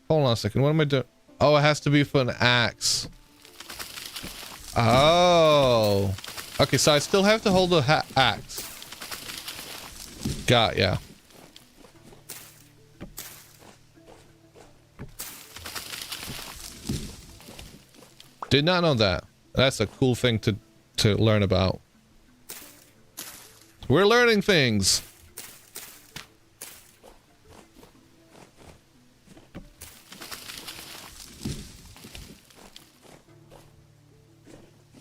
Hold on a second, what am I doing? Oh, it has to be for an axe. Oh. Okay, so I still have to hold the axe. Got ya. Did not know that. That's a cool thing to learn about. We're learning things.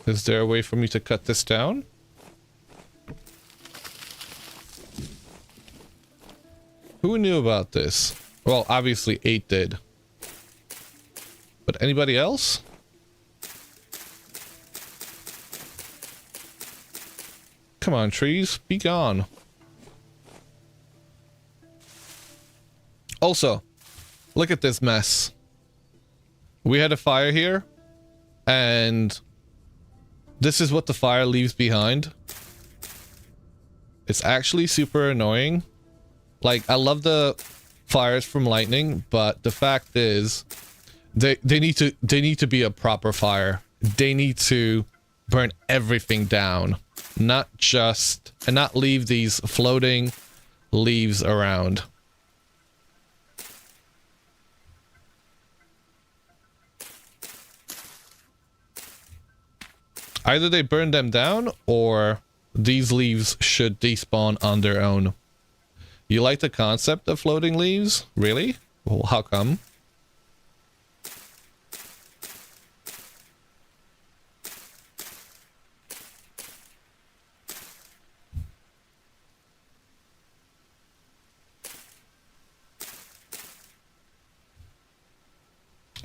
Is there a way for me to cut this down? Who knew about this? Well, obviously 8 did. But anybody else? Come on, trees, be gone. Also, look at this mess. We had a fire here, and this is what the fire leaves behind. It's actually super annoying. Like, I love the fires from lightning, but the fact is, they need to be a proper fire. They need to burn everything down, not leave these floating leaves around. Either they burn them down, or these leaves should despawn on their own. You like the concept of floating leaves? Really? Well, how come?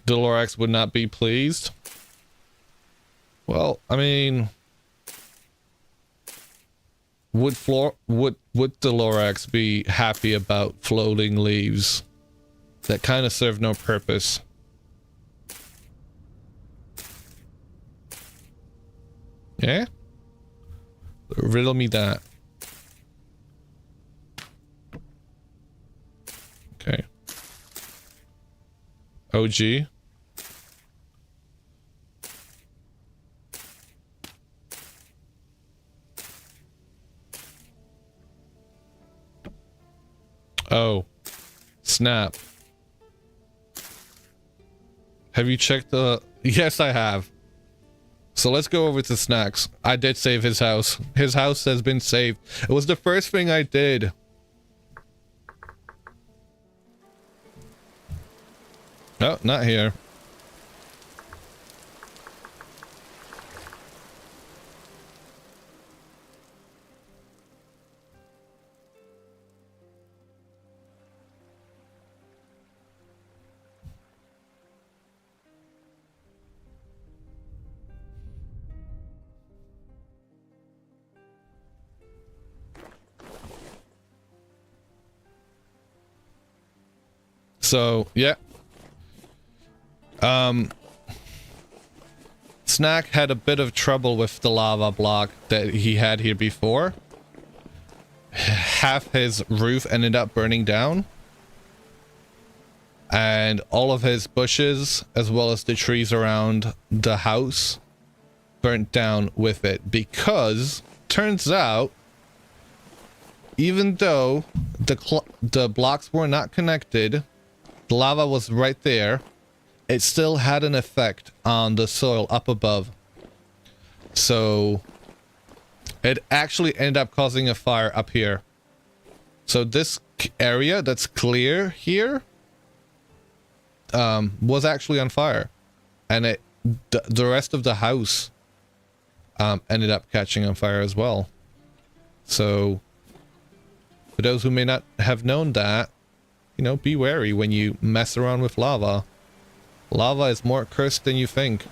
The Lorax would not be pleased. Well, I mean, would the Lorax be happy about floating leaves that kind of serve no purpose? Yeah? Riddle me that. Okay. OG. Oh, snap. Have you checked the... Yes, I have. So let's go over to Snacks. I did save his house. His house has been saved. It was the first thing I did. Oh, not here. So, yeah. Snack had a bit of trouble with the lava block that he had here before. Half his roof ended up burning down. And all of his bushes, as well as the trees around the house, burnt down with it. Because, turns out, even though the blocks were not connected, the lava was right there, it still had an effect on the soil up above. So it actually ended up causing a fire up here. So this area that's clear here was actually on fire, and the rest of the house ended up catching on fire as well. So for those who may not have known that, you know, be wary when you mess around with lava. Lava is more cursed than you think.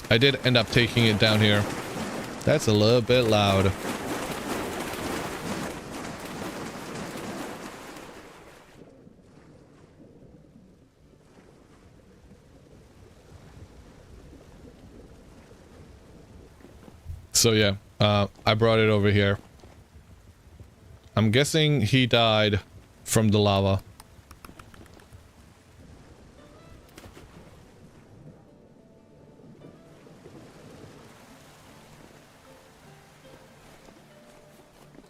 I did end up taking it down here. That's a little bit loud. So yeah, I brought it over here. I'm guessing he died from the lava.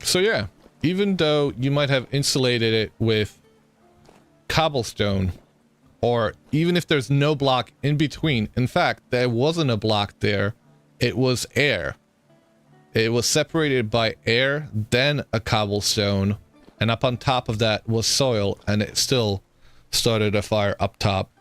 So yeah, even though you might have insulated it with cobblestone, or even if there's no block in between, in fact, there wasn't a block there, it was air. It was separated by air, then a cobblestone, and up on top of that was soil, and it still started a fire up top.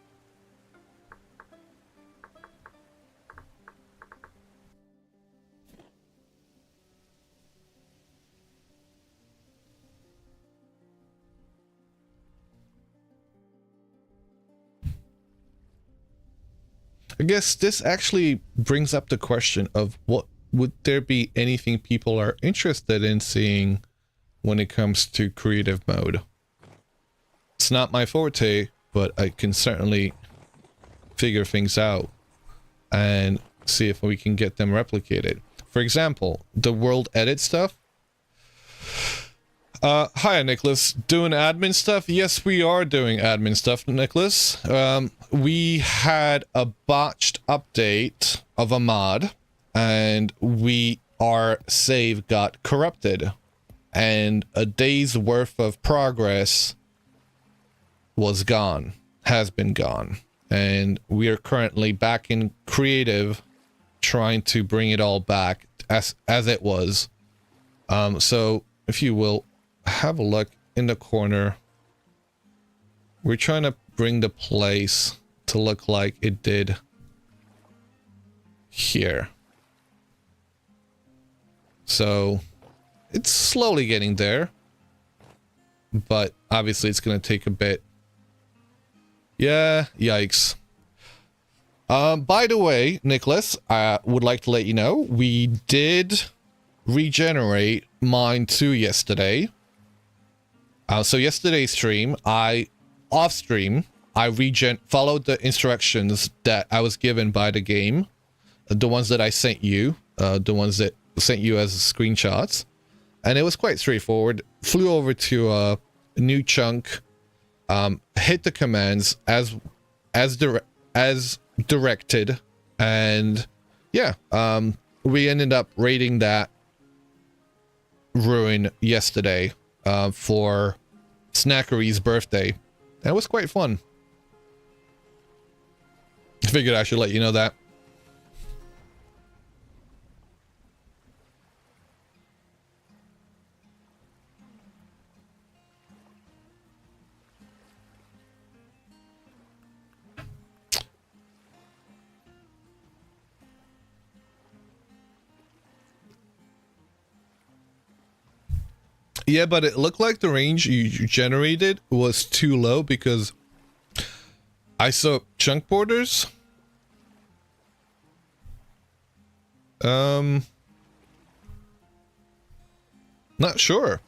I guess this actually brings up the question of what would there be anything people are interested in seeing when it comes to creative mode. It's not my forte, but I can certainly figure things out and see if we can get them replicated. For example, the world edit stuff. Hi, Nicholas. Doing admin stuff? Yes, we are doing admin stuff, Nicholas. We had a botched update of a mod, and our save got corrupted, and a day's worth of progress was gone, has been gone, and we are currently back in creative, trying to bring it all back as it was. So if you will have a look in the corner, we're trying to bring the place to look like it did here. So it's slowly getting there, but obviously it's going to take a bit. Yeah, yikes. By the way, Nicholas, I would like to let you know we did regenerate mine 2 yesterday. So yesterday's stream, off stream, I followed the instructions that I was given by the game, the ones that I sent you, the ones that sent you as screenshots, and it was quite straightforward. Flew over to a new chunk, hit the commands as directed, and yeah, we ended up raiding that ruin yesterday for Snackery's birthday. That was quite fun. I figured I should let you know that. Yeah, but it looked like the range you generated was too low because I saw chunk borders. Not sure,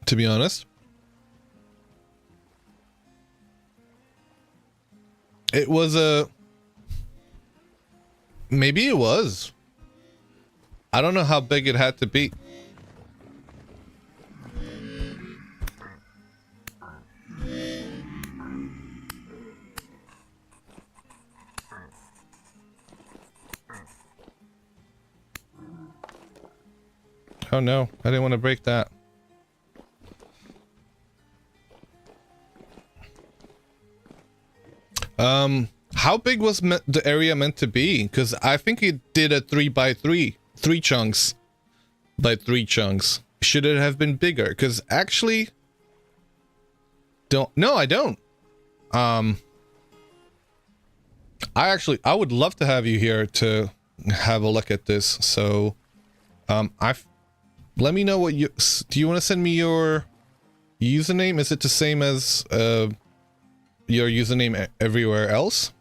to be honest. It was maybe it was. I don't know how big it had to be. Oh no, I didn't want to break that. How big was the area meant to be? Because I think it did a 3x3, 3 chunks by 3 chunks. Should it have been bigger? Because actually, no, I don't. I would love to have you here to have a look at this. So, let me know what do you want to send me your username? Is it the same as your username everywhere else?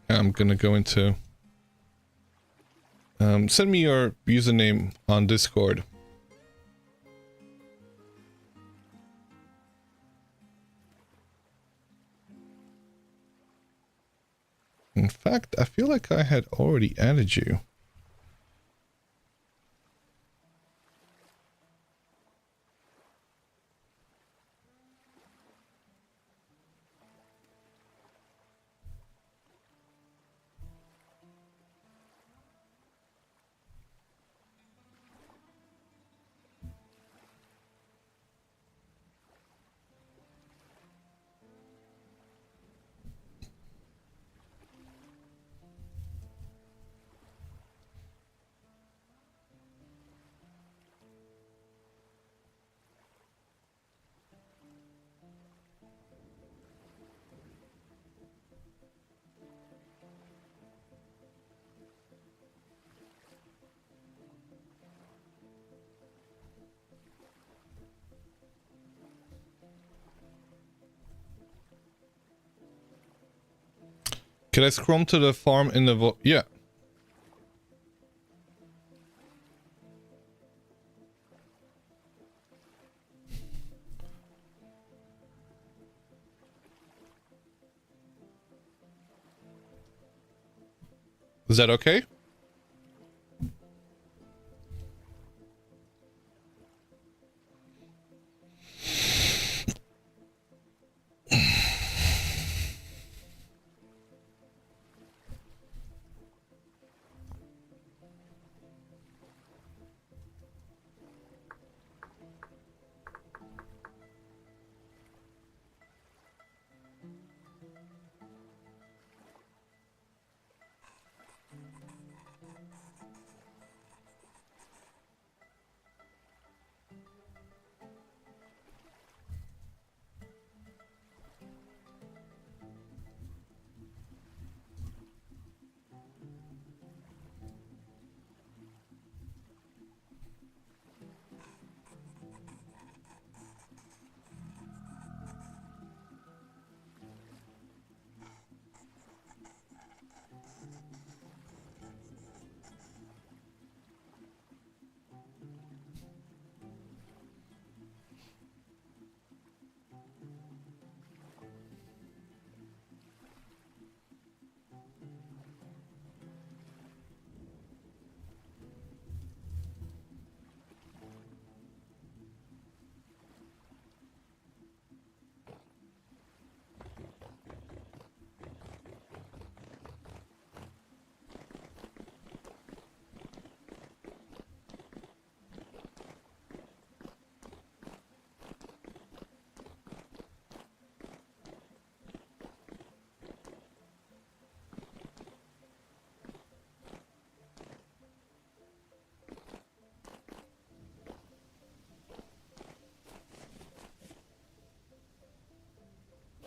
I'm gonna go into send me your username on Discord. In fact, I feel like I had already added you. Can I scroll to the farm in the yeah. Is that okay?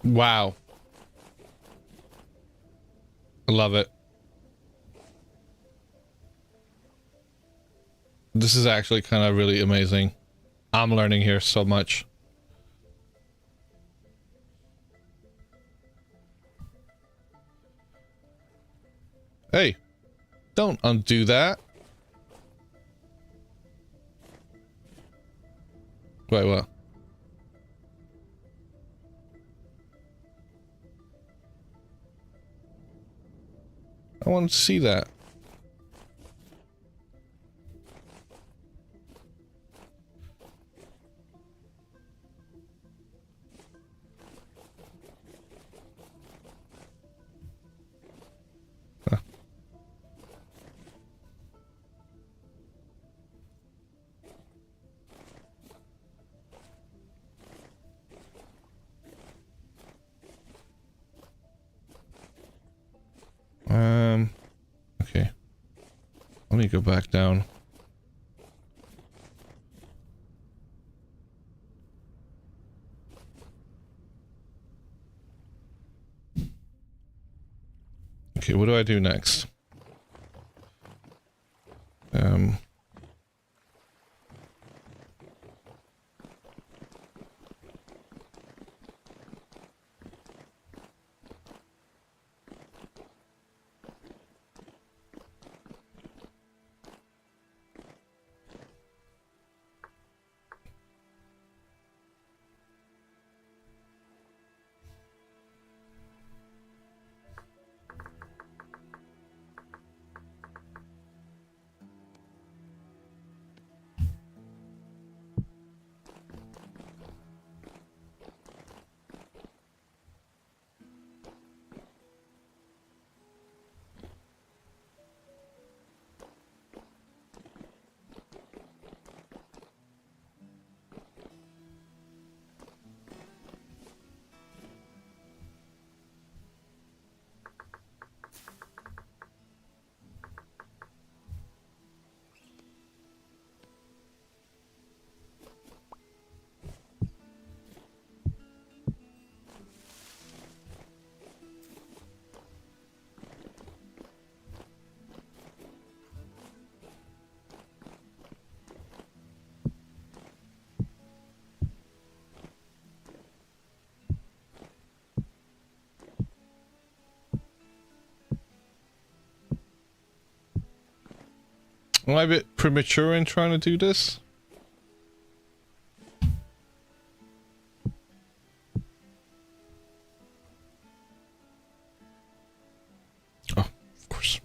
Wow. I love it. This is actually kind of really amazing. I'm learning here so much. Hey, don't undo that. Wait, what? I want to see that. me go back down. Okay, what do I do next? Am I a bit premature in trying to do this? Oh, of course.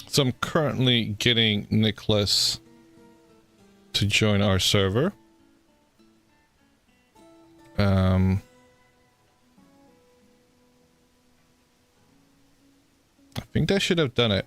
So I'm currently getting Nicholas to join our server. I think that should have done it.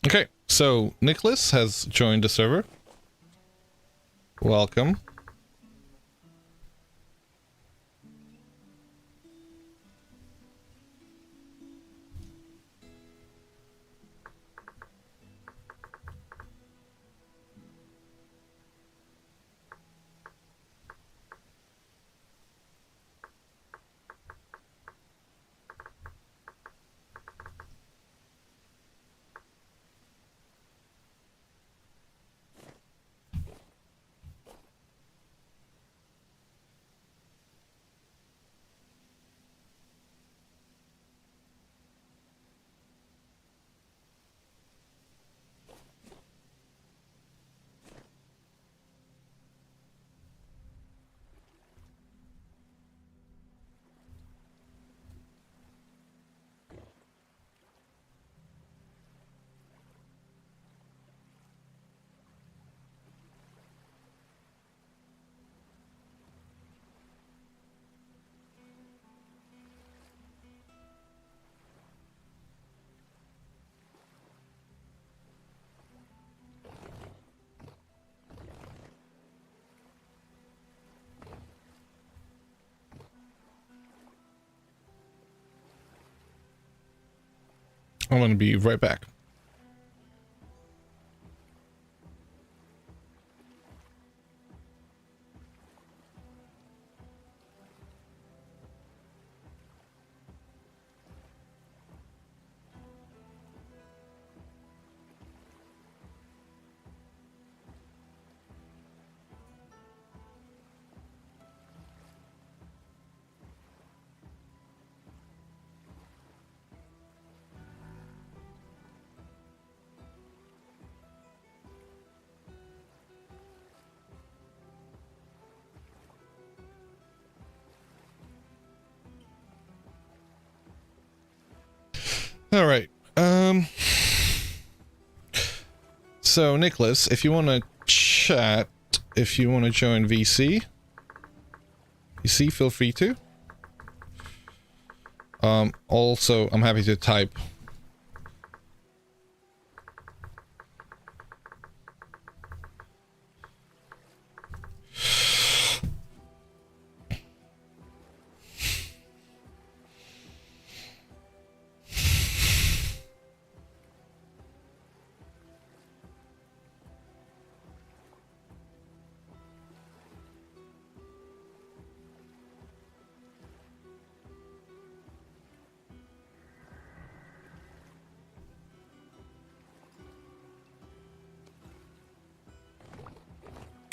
Okay, so Nicholas has joined the server. Welcome. I'm gonna be right back. All right. So Nicholas, if you want to chat, if you want to join VC, feel free to. Also, I'm happy to type.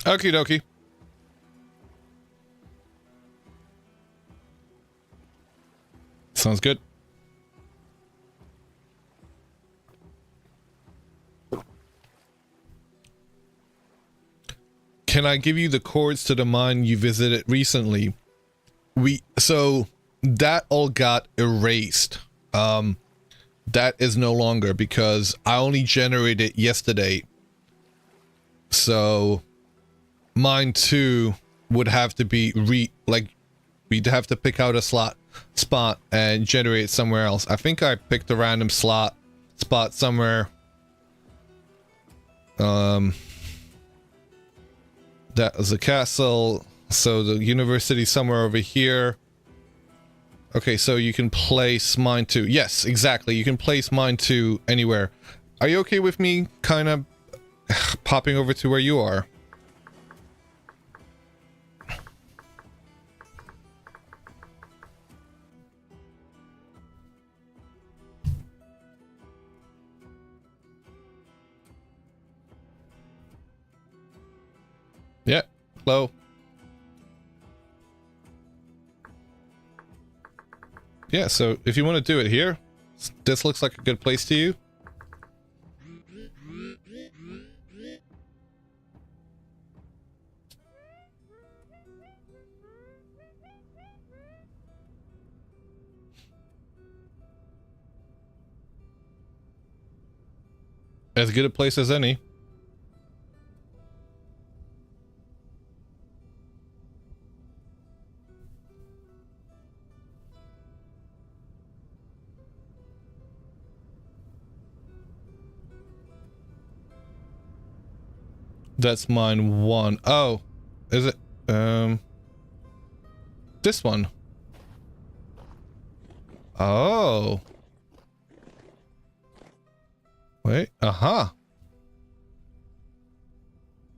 Okie dokie. Sounds good. Can I give you the coords to the mine you visited recently? So that all got erased. That is no longer because I only generated yesterday. So mine 2 would have to be we'd have to pick out a spot and generate it somewhere else. I think I picked a random spot somewhere. That was a castle. So the university somewhere over here. Okay, so you can place mine 2. Yes, exactly. You can place mine 2 anywhere. Are you okay with me kind of popping over to where you are? Yeah, hello. Yeah, so if you want to do it here, this looks like a good place to you. As good a place as any. That's mine 1. Oh, is it? This one. Oh. Wait, aha.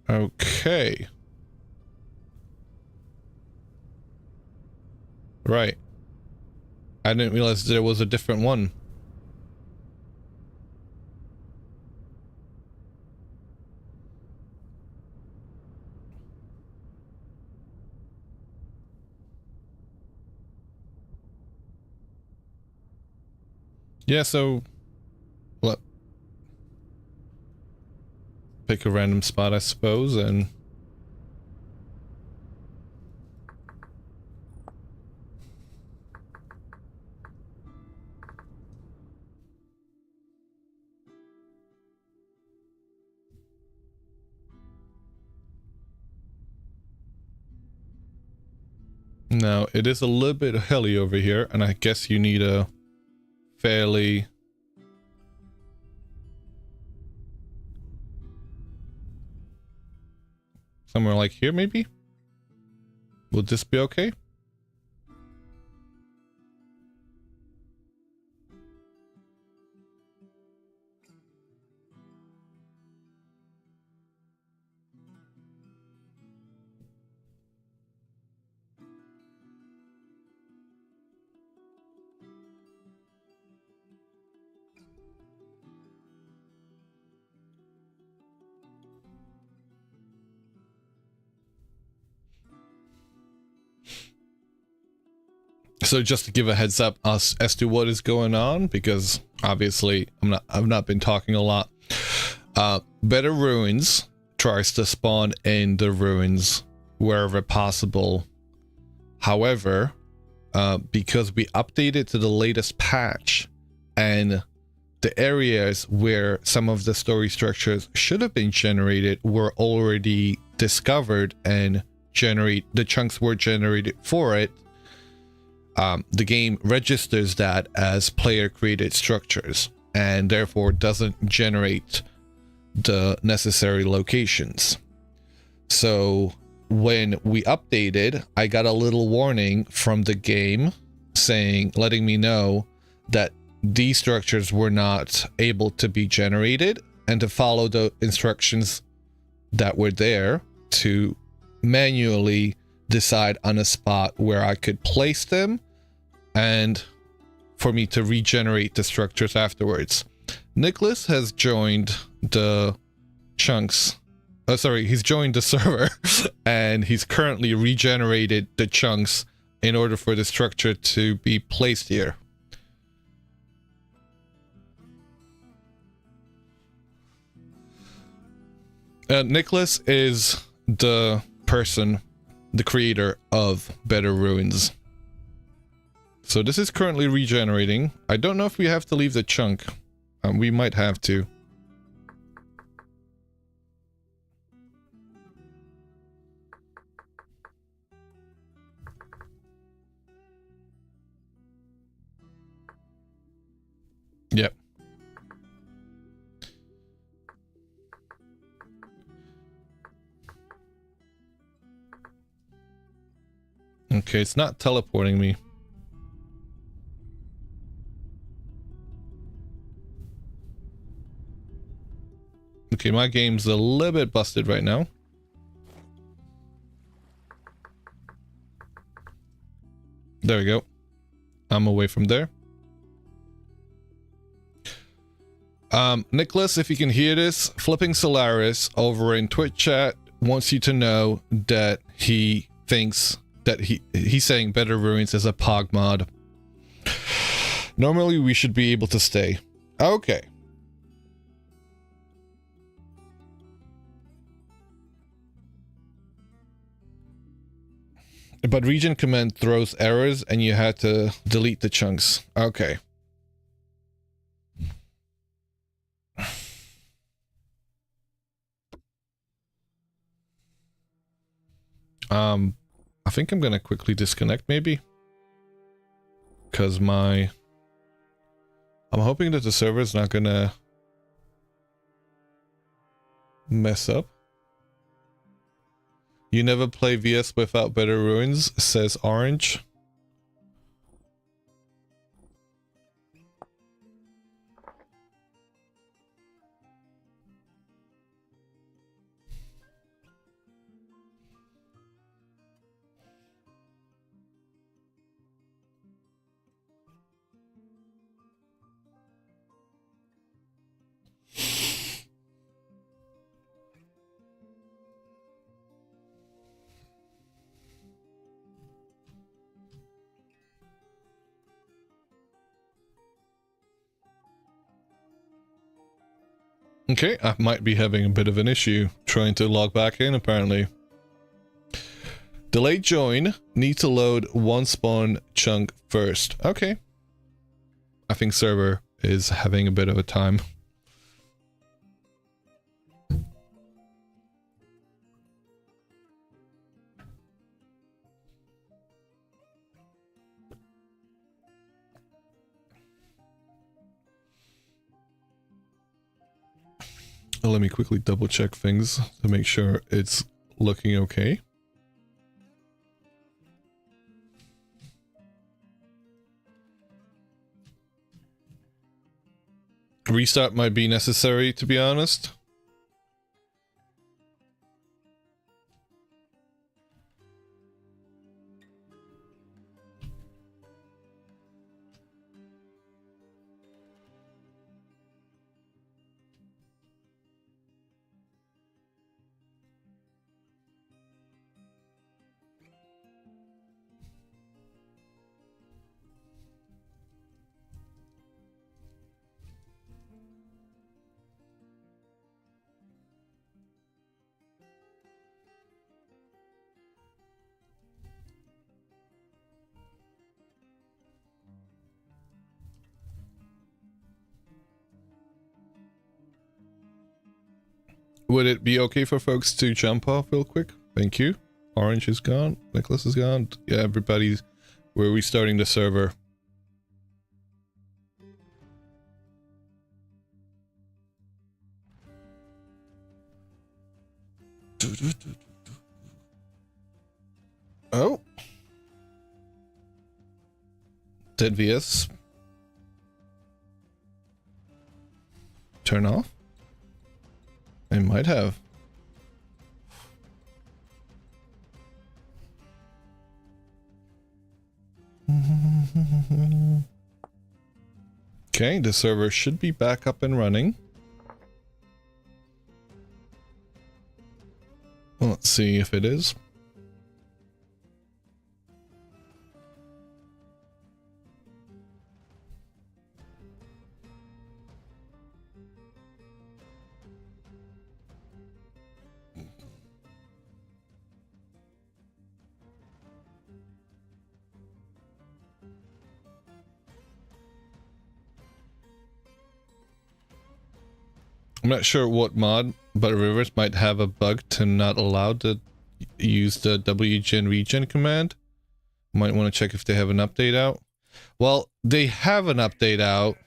Okay. Right. I didn't realize there was a different one. Yeah, so what? Pick a random spot, I suppose, and now it is a little bit hilly over here, and I guess you need a fairly somewhere like here, maybe? Will this be okay? So just to give a heads up as to what is going on, because obviously I've not been talking a lot. Better Ruins tries to spawn in the ruins wherever possible. However, because we updated to the latest patch and the areas where some of the story structures should have been generated were already discovered and the chunks were generated for it, the game registers that as player created structures and therefore doesn't generate the necessary locations. So when we updated, I got a little warning from the game letting me know that these structures were not able to be generated and to follow the instructions that were there to manually decide on a spot where I could place them and for me to regenerate the structures afterwards. Nicholas has joined the chunks. He's joined the server and he's currently regenerated the chunks in order for the structure to be placed here. Nicholas is the creator of Better Ruins. So this is currently regenerating. I don't know if we have to leave the chunk. We might have to. Yep. Okay, it's not teleporting me. Okay, my game's a little bit busted right now. There we go. I'm away from there. Nicholas, if you can hear this, Flipping Solaris over in Twitch chat wants you to know that he thinks that he's saying Better Ruins is a POG mod. Normally we should be able to stay. Okay. But region command throws errors and you had to delete the chunks. Okay. I think I'm gonna quickly disconnect maybe. Because I'm hoping that the server's not gonna mess up. You never play VS without Better Ruins, says Orange. Okay, I might be having a bit of an issue trying to log back in, apparently. Delayed join. Need to load one spawn chunk first. Okay. I think server is having a bit of a time. Let me quickly double check things to make sure it's looking okay. Restart might be necessary, to be honest. Would it be okay for folks to jump off real quick? Thank you. Orange is gone. Nicholas is gone. Yeah, everybody's... We're restarting the server. Oh. Did VS turn off? It might have. Okay, the server should be back up and running. Well, let's see if it is. I'm not sure what mod, but Rivers might have a bug to not allow to use the wgen regen command. Might want to check if they have an update out. Well, they have an update out,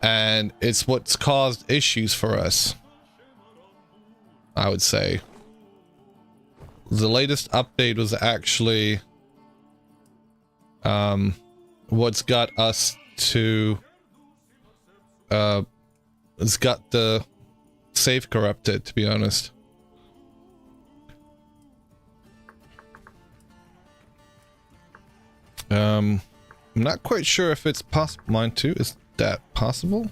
and it's what's caused issues for us, I would say. The latest update was actually what's got us to it's got the save corrupted, to be honest. I'm not quite sure if it's possible. Mine too. Is that possible?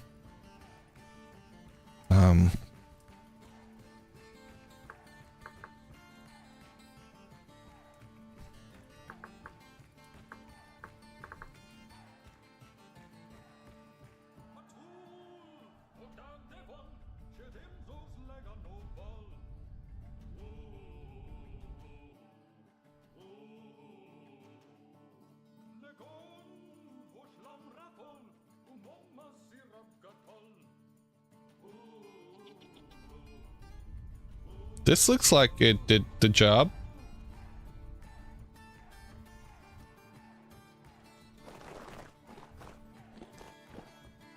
This looks like it did the job.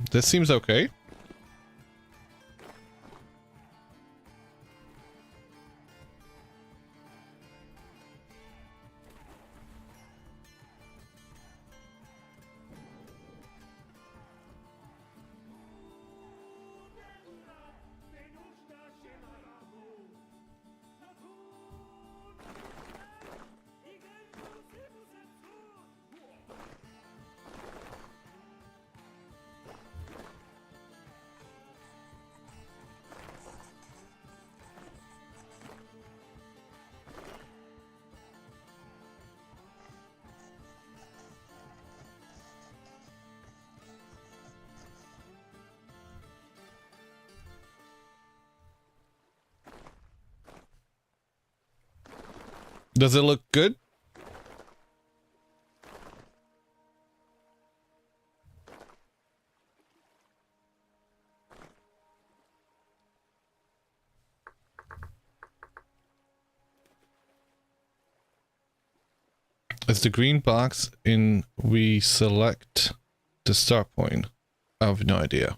This seems okay. Does it look good? Is the green box in we select the start point? I have no idea.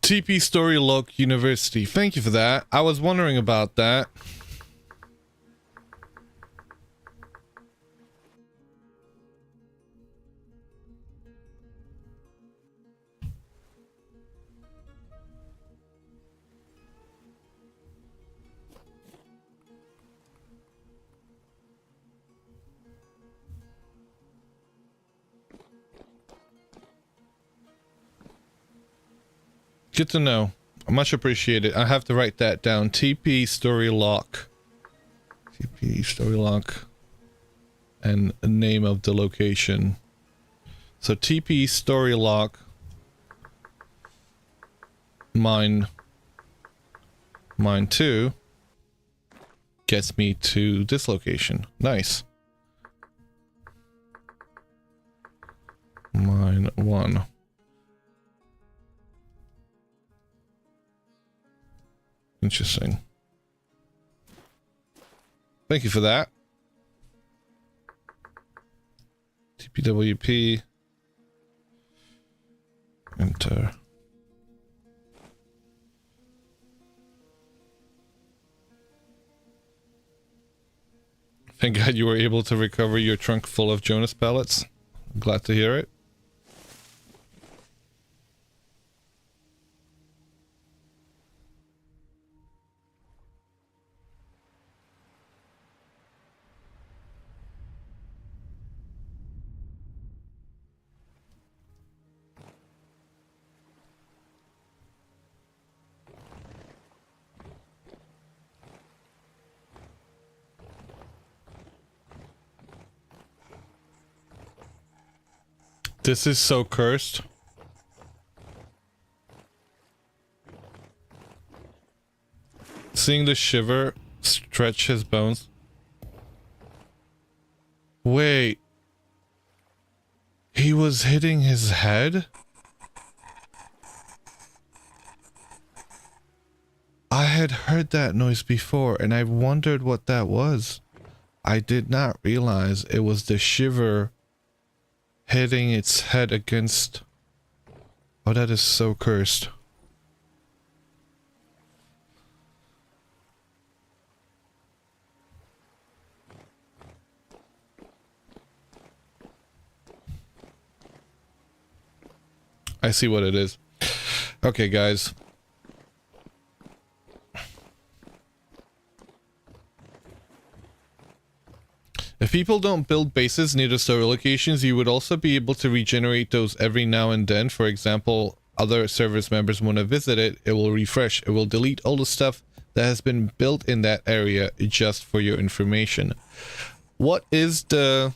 TP Story Lock University. Thank you for that. I was wondering about that. Good to know. Much appreciated. I have to write that down. TP Story Lock. TP Story Lock. And the name of the location. So TP Story Lock. Mine 2. Gets me to this location. Nice. Mine 1. Interesting. Thank you for that. TPWP. Enter. Thank God you were able to recover your trunk full of Jonas pellets. I'm glad to hear it. This is so cursed. Seeing the shiver stretch his bones. Wait. He was hitting his head? I had heard that noise before and I wondered what that was. I did not realize it was the shiver hitting its head against... Oh, that is so cursed. I see what it is. Okay, guys. If people don't build bases near the store locations, you would also be able to regenerate those every now and then. For example, other service members want to visit it, it will refresh. It will delete all the stuff that has been built in that area, just for your information. What is the...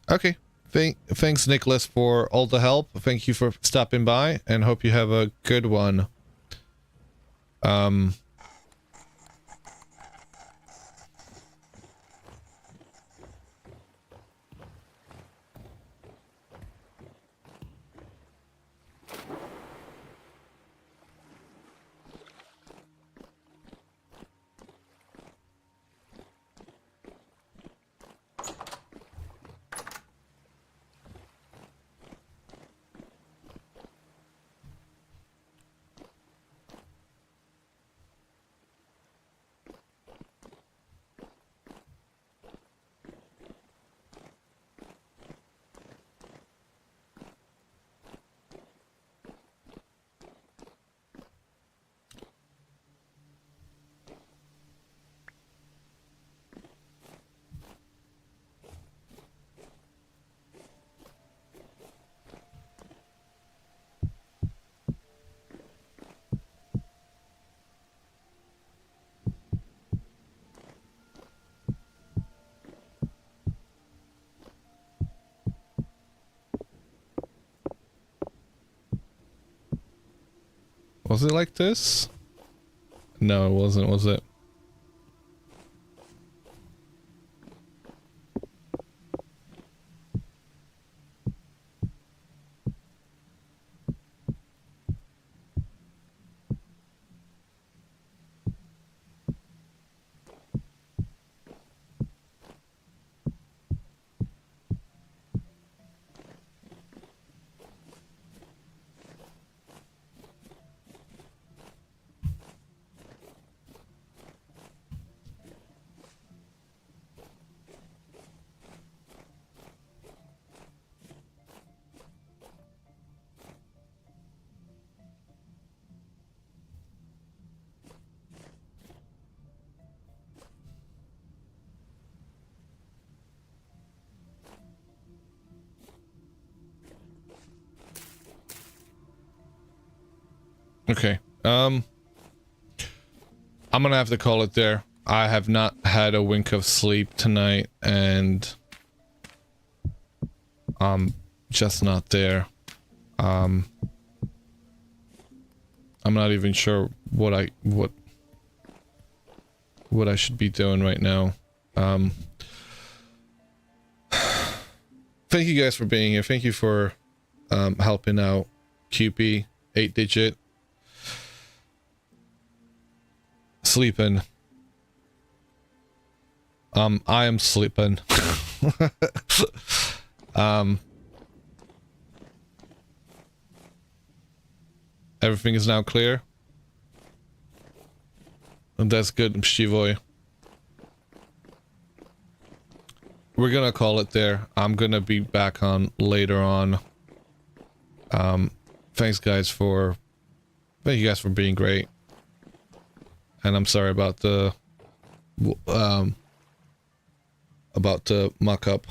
Okay. Thanks, Nicholas, for all the help. Thank you for stopping by, and hope you have a good one. Was it like this? No, it wasn't, was it? Okay. I'm gonna have to call it there. I have not had a wink of sleep tonight, and I'm just not there. I'm not even sure what I should be doing right now. Thank you guys for being here. Thank you for helping out QP 8-digit. Sleeping. I am sleeping. Everything is now clear. And that's good, Mshivoy. We're gonna call it there. I'm gonna be back on later on. Thank you guys for being great. And I'm sorry about the mock-up.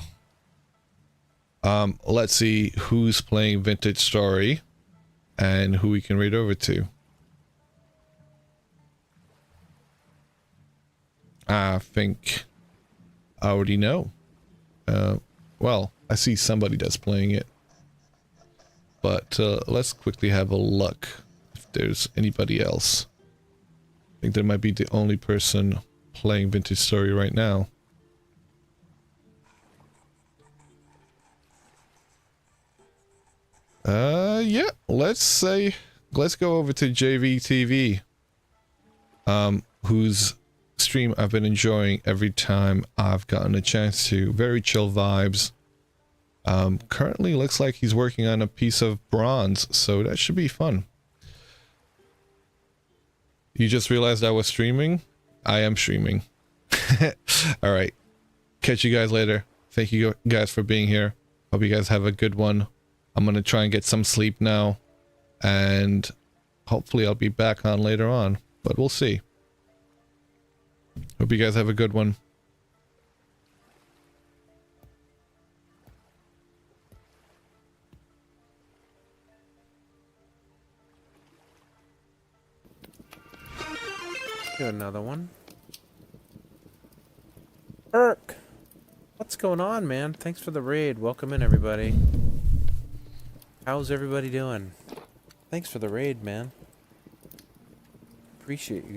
Let's see who's playing Vintage Story and who we can read over to. I think I already know. Well, I see somebody that's playing it. But let's quickly have a look if there's anybody else. I think there might be the only person playing Vintage Story right now. Yeah, let's go over to JVTV, whose stream I've been enjoying every time I've gotten a chance to. Very chill vibes. Currently looks like he's working on a piece of bronze, so that should be fun. You just realized I was streaming? I am streaming. Alright. Catch you guys later. Thank you guys for being here. Hope you guys have a good one. I'm gonna try and get some sleep now. And hopefully I'll be back on later on. But we'll see. Hope you guys have a good one. Do another one. Irk! What's going on, man? Thanks for the raid. Welcome in, everybody. How's everybody doing? Thanks for the raid, man. Appreciate you guys.